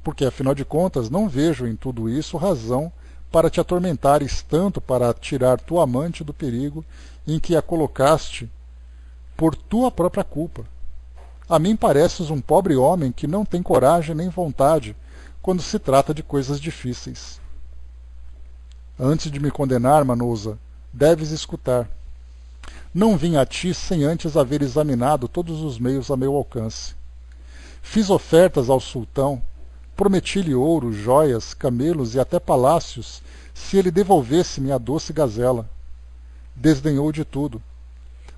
Porque, afinal de contas, não vejo em tudo isso razão para te atormentares tanto para tirar tua amante do perigo em que a colocaste por tua própria culpa. A mim pareces um pobre homem que não tem coragem nem vontade quando se trata de coisas difíceis. Antes de me condenar, Manouza, deves escutar. Não vim a ti sem antes haver examinado todos os meios a meu alcance. Fiz ofertas ao sultão, prometi-lhe ouro, joias, camelos e até palácios, se ele devolvesse-me a doce gazela. Desdenhou de tudo.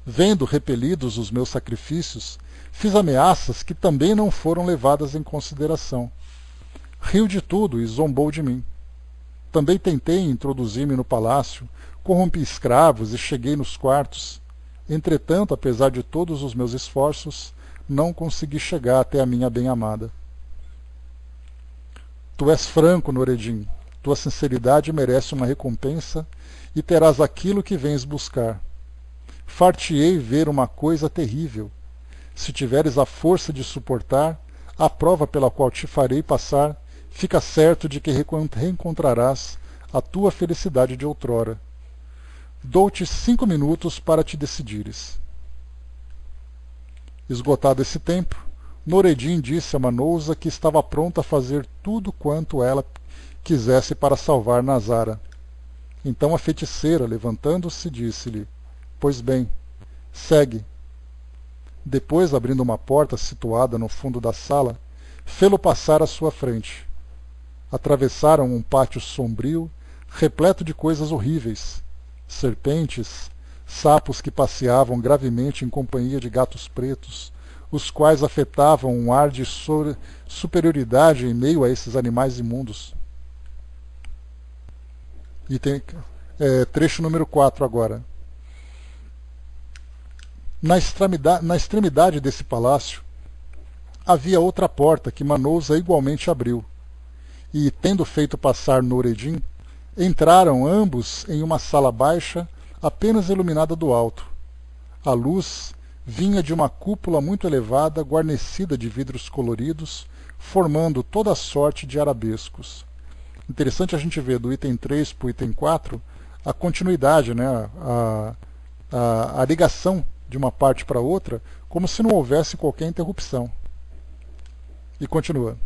Vendo repelidos os meus sacrifícios, fiz ameaças que também não foram levadas em consideração. Riu de tudo e zombou de mim. Também tentei introduzir-me no palácio, corrompi escravos e cheguei nos quartos. Entretanto, apesar de todos os meus esforços, não consegui chegar até a minha bem-amada. Tu és franco, Noureddin. Tua sinceridade merece uma recompensa e terás aquilo que vens buscar. Far-te-ei ver uma coisa terrível. Se tiveres a força de suportar a prova pela qual te farei passar, fica certo de que reencontrarás a tua felicidade de outrora. Dou-te 5 minutos para te decidires. Esgotado esse tempo, Noureddin disse a Manouza que estava pronta a fazer tudo quanto ela quisesse para salvar Nazara. Então a feiticeira, levantando-se, disse-lhe: Pois bem, segue. Depois, abrindo uma porta situada no fundo da sala, fê-lo passar à sua frente. Atravessaram um pátio sombrio, repleto de coisas horríveis, serpentes, sapos que passeavam gravemente em companhia de gatos pretos, os quais afetavam um ar de superioridade em meio a esses animais imundos. E tem trecho número 4 agora. Na extremidade desse palácio havia outra porta que Manouza igualmente abriu, e, tendo feito passar Noureddin, entraram ambos em uma sala baixa, apenas iluminada do alto. A luz vinha de uma cúpula muito elevada, guarnecida de vidros coloridos, formando toda sorte de arabescos. Interessante a gente ver do item 3 para o item 4 a continuidade, a ligação de uma parte para outra, como se não houvesse qualquer interrupção. E continua.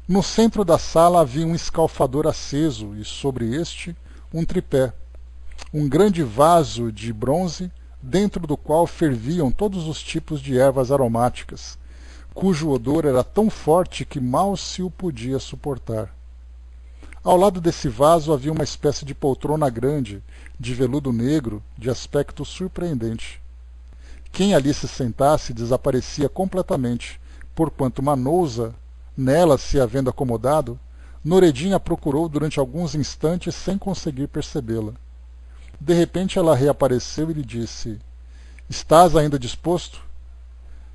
No centro da sala havia um escalfador aceso e, sobre este, um tripé, um grande vaso de bronze, dentro do qual ferviam todos os tipos de ervas aromáticas, cujo odor era tão forte que mal se o podia suportar. Ao lado desse vaso havia uma espécie de poltrona grande, de veludo negro, de aspecto surpreendente. Quem ali se sentasse desaparecia completamente, porquanto Manouza, nela se havendo acomodado, Noureddin a procurou durante alguns instantes sem conseguir percebê-la. De repente ela reapareceu e lhe disse: Estás ainda disposto?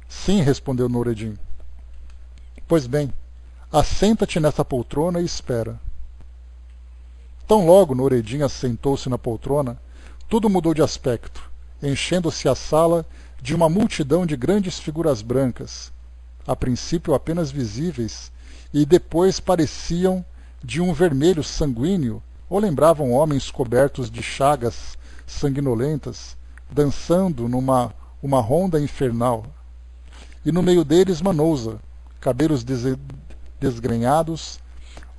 Sim, respondeu Noureddin. Pois bem, assenta-te nessa poltrona e espera. Tão logo Noureddin assentou-se na poltrona, tudo mudou de aspecto, enchendo-se a sala de uma multidão de grandes figuras brancas, a princípio apenas visíveis, e depois pareciam de um vermelho sanguíneo, ou lembravam homens cobertos de chagas sanguinolentas, dançando numa ronda infernal. E no meio deles Manouza, cabelos desgrenhados,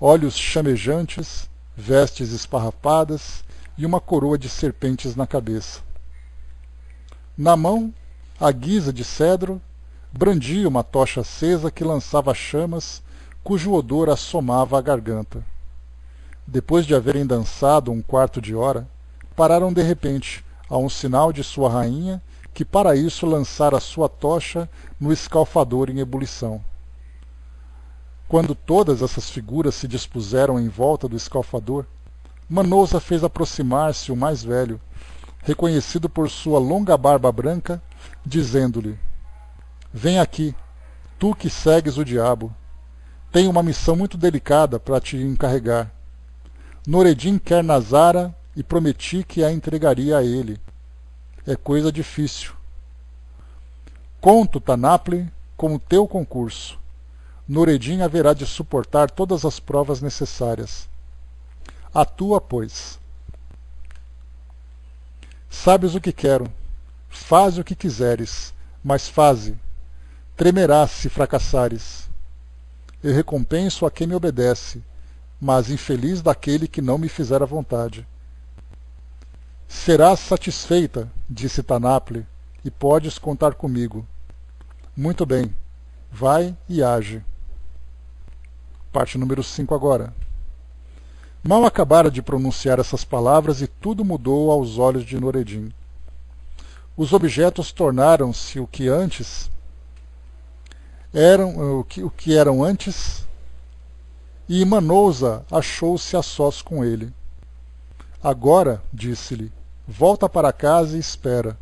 olhos chamejantes, vestes esparrapadas e uma coroa de serpentes na cabeça. Na mão, à guisa de cedro, brandia uma tocha acesa que lançava chamas, cujo odor assomava a garganta. Depois de haverem dançado um quarto de hora, pararam de repente, a um sinal de sua rainha, que para isso lançara sua tocha no escalfador em ebulição. Quando todas essas figuras se dispuseram em volta do escalfador, Manouza fez aproximar-se o mais velho, reconhecido por sua longa barba branca, dizendo-lhe: Vem aqui, tu que segues o diabo. Tenho uma missão muito delicada para te encarregar. Noureddin quer Nazara e prometi que a entregaria a ele. É coisa difícil. Conto, Tanapli, com o teu concurso. Noureddin haverá de suportar todas as provas necessárias. Atua, pois. Sabes o que quero. Faze o que quiseres, mas faze. Tremerás se fracassares. Eu recompenso a quem me obedece, mas infeliz daquele que não me fizer a vontade. Serás satisfeita, disse Tanapli, e podes contar comigo. Muito bem, vai e age. Parte número 5 agora. Mal acabara de pronunciar essas palavras e tudo mudou aos olhos de Noureddin. Os objetos tornaram-se o que eram antes, e Manouza achou-se a sós com ele. Agora, disse-lhe, volta para casa e espera.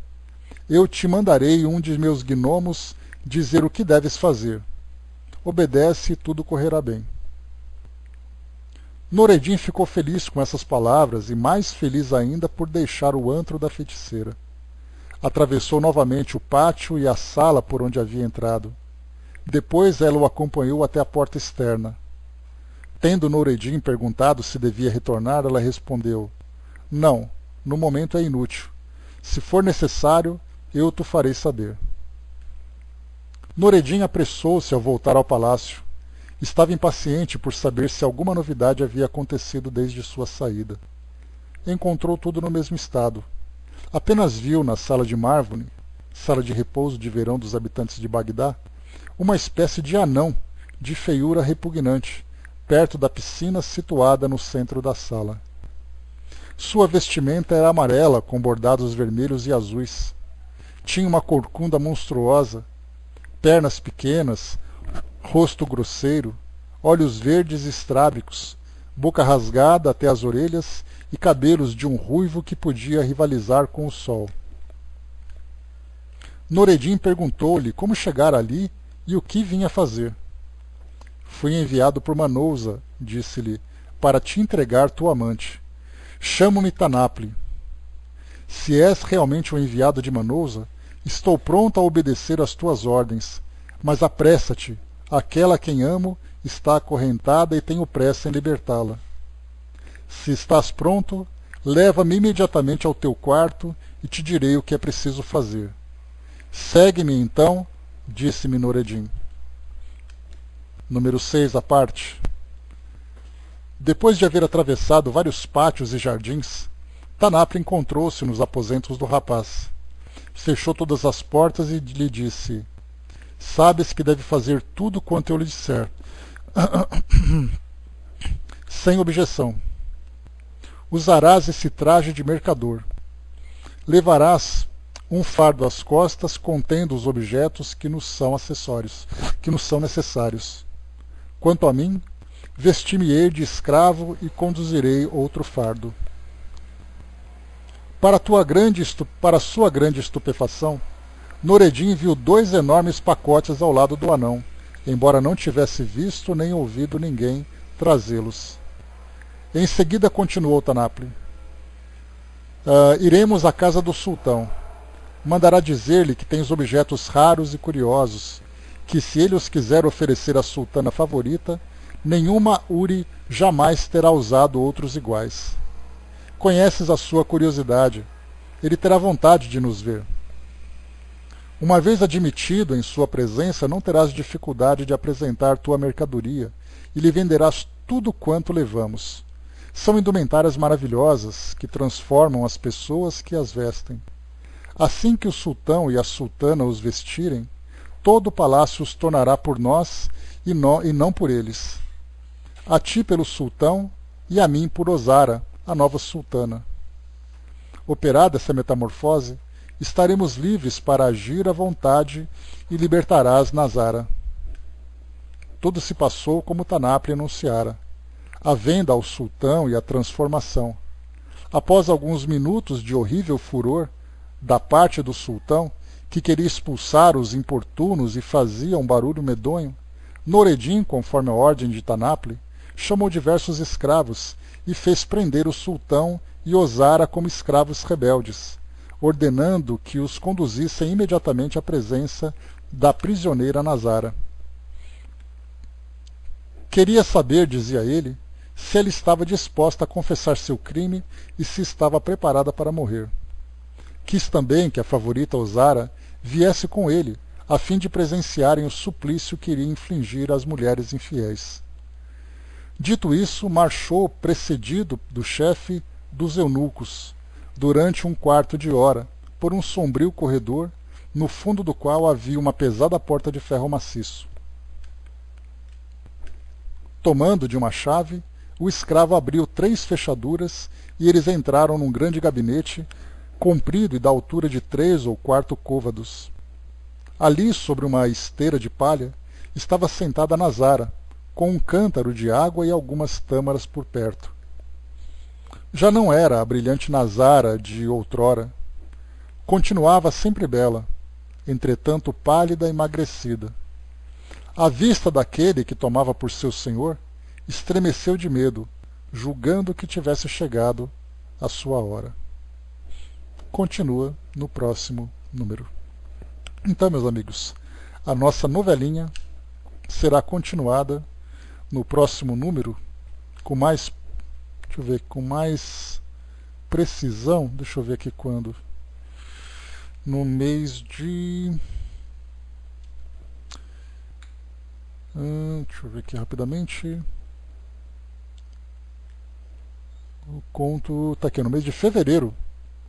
Eu te mandarei um de meus gnomos dizer o que deves fazer. Obedece e tudo correrá bem. Noureddin ficou feliz com essas palavras e mais feliz ainda por deixar o antro da feiticeira. Atravessou novamente o pátio e a sala por onde havia entrado. Depois ela o acompanhou até a porta externa. Tendo Noureddin perguntado se devia retornar, ela respondeu: Não, no momento é inútil. Se for necessário, eu te farei saber. Noureddin apressou-se ao voltar ao palácio. Estava impaciente por saber se alguma novidade havia acontecido desde sua saída. Encontrou tudo no mesmo estado. Apenas viu na sala de mármore, sala de repouso de verão dos habitantes de Bagdá, uma espécie de anão de feiura repugnante, perto da piscina situada no centro da sala. Sua vestimenta era amarela, com bordados vermelhos e azuis. Tinha uma corcunda monstruosa, pernas pequenas, rosto grosseiro, olhos verdes estrábicos, boca rasgada até as orelhas e cabelos de um ruivo que podia rivalizar com o sol. Noureddin perguntou-lhe como chegara ali e o que vinha fazer. Fui enviado por Manouza, disse-lhe, para te entregar tua amante. Chamo-me Tanapli. Se és realmente o enviado de Manouza, estou pronto a obedecer às tuas ordens, mas apressa-te, aquela a quem amo está acorrentada e tenho pressa em libertá-la. Se estás pronto, leva-me imediatamente ao teu quarto e te direi o que é preciso fazer. Segue-me então, disse-me Nureddin. Número 6 à parte. Depois de haver atravessado vários pátios e jardins, Tanapli encontrou-se nos aposentos do rapaz. Fechou todas as portas e lhe disse: Sabes que deve fazer tudo quanto eu lhe disser. Sem objeção. Usarás esse traje de mercador. Levarás um fardo às costas contendo os objetos que nos são acessórios, que nos são necessários. Quanto a mim, vesti-me-ei de escravo e conduzirei outro fardo. Para sua grande estupefação, Nureddin viu 2 enormes pacotes ao lado do anão, embora não tivesse visto nem ouvido ninguém trazê-los. Em seguida continuou Tanapli: iremos à casa do sultão. Mandará dizer-lhe que tens objetos raros e curiosos, que se ele os quiser oferecer à sultana favorita, nenhuma Uri jamais terá usado outros iguais. Conheces a sua curiosidade. Ele terá vontade de nos ver. Uma vez admitido em sua presença, não terás dificuldade de apresentar tua mercadoria e lhe venderás tudo quanto levamos. São indumentárias maravilhosas que transformam as pessoas que as vestem. Assim que o sultão e a sultana os vestirem, todo o palácio os tornará por nós e não por eles. A ti pelo sultão e a mim por Ozara, a nova sultana. Operada essa metamorfose, estaremos livres para agir à vontade e libertarás Nazara. Tudo se passou como Tanapli anunciara. A venda ao sultão e a transformação. Após alguns minutos de horrível furor da parte do sultão, que queria expulsar os importunos e fazia um barulho medonho, Nureddin, conforme a ordem de Tanapli, chamou diversos escravos e fez prender o sultão e Ozara como escravos rebeldes, ordenando que os conduzissem imediatamente à presença da prisioneira Nazara. Queria saber, dizia ele, se ela estava disposta a confessar seu crime e se estava preparada para morrer. Quis também que a favorita Ozara viesse com ele, a fim de presenciarem o suplício que iria infligir às mulheres infiéis. Dito isso, marchou precedido do chefe dos eunucos, durante 1/4 de hora, por um sombrio corredor, no fundo do qual havia uma pesada porta de ferro maciço. Tomando de uma chave, o escravo abriu 3 fechaduras e eles entraram num grande gabinete, comprido e da altura de 3 ou 4 côvados. Ali, sobre uma esteira de palha, estava sentada Nazara, com um cântaro de água e algumas tâmaras por perto. Já não era a brilhante Nazara de outrora. Continuava sempre bela, entretanto pálida e emagrecida. A vista daquele que tomava por seu senhor estremeceu de medo, julgando que tivesse chegado a sua hora. Continua no próximo número. Então, meus amigos, a nossa novelinha será continuada no próximo número com mais, com mais precisão. Deixa eu ver aqui quando. No mês de... deixa eu ver aqui rapidamente. O conto está aqui no mês de fevereiro.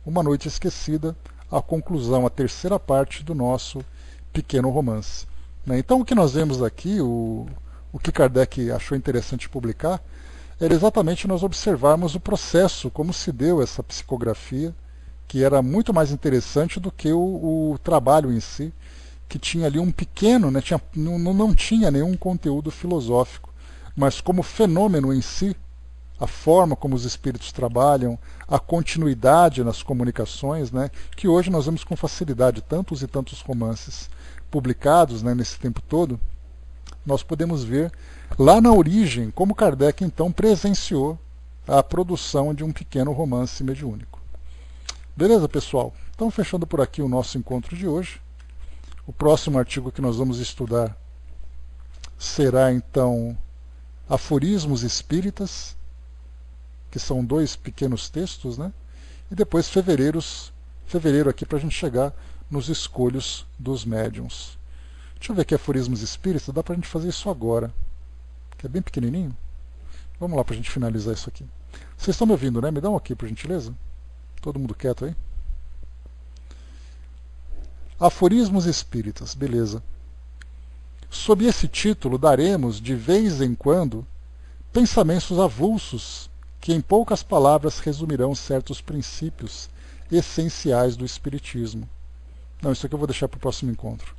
Uma Noite Esquecida, a conclusão, a terceira parte do nosso pequeno romance. Então o que nós vemos aqui, o que Kardec achou interessante publicar, era exatamente nós observarmos o processo, como se deu essa psicografia, que era muito mais interessante do que o trabalho em si, que tinha ali um pequeno, né, não tinha nenhum conteúdo filosófico, mas como fenômeno em si, a forma como os espíritos trabalham, a continuidade nas comunicações, né, que hoje nós vemos com facilidade tantos e tantos romances publicados, né, nesse tempo todo, nós podemos ver lá na origem como Kardec então presenciou a produção de um pequeno romance mediúnico. Beleza, pessoal? Então, fechando por aqui o nosso encontro de hoje. O próximo artigo que nós vamos estudar será então Aforismos Espíritas, que são 2 pequenos textos, né? E depois fevereiro aqui para a gente chegar nos escolhos dos médiuns. Deixa eu ver aqui aforismos espíritas, dá para a gente fazer isso agora, que é bem pequenininho. Vamos lá para a gente finalizar isso aqui. Vocês estão me ouvindo, né? Me dá um ok, por gentileza. Todo mundo quieto aí? Aforismos espíritas, beleza. Sob esse título, daremos, de vez em quando, pensamentos avulsos que em poucas palavras resumirão certos princípios essenciais do Espiritismo. Não, isso aqui eu vou deixar para o próximo encontro.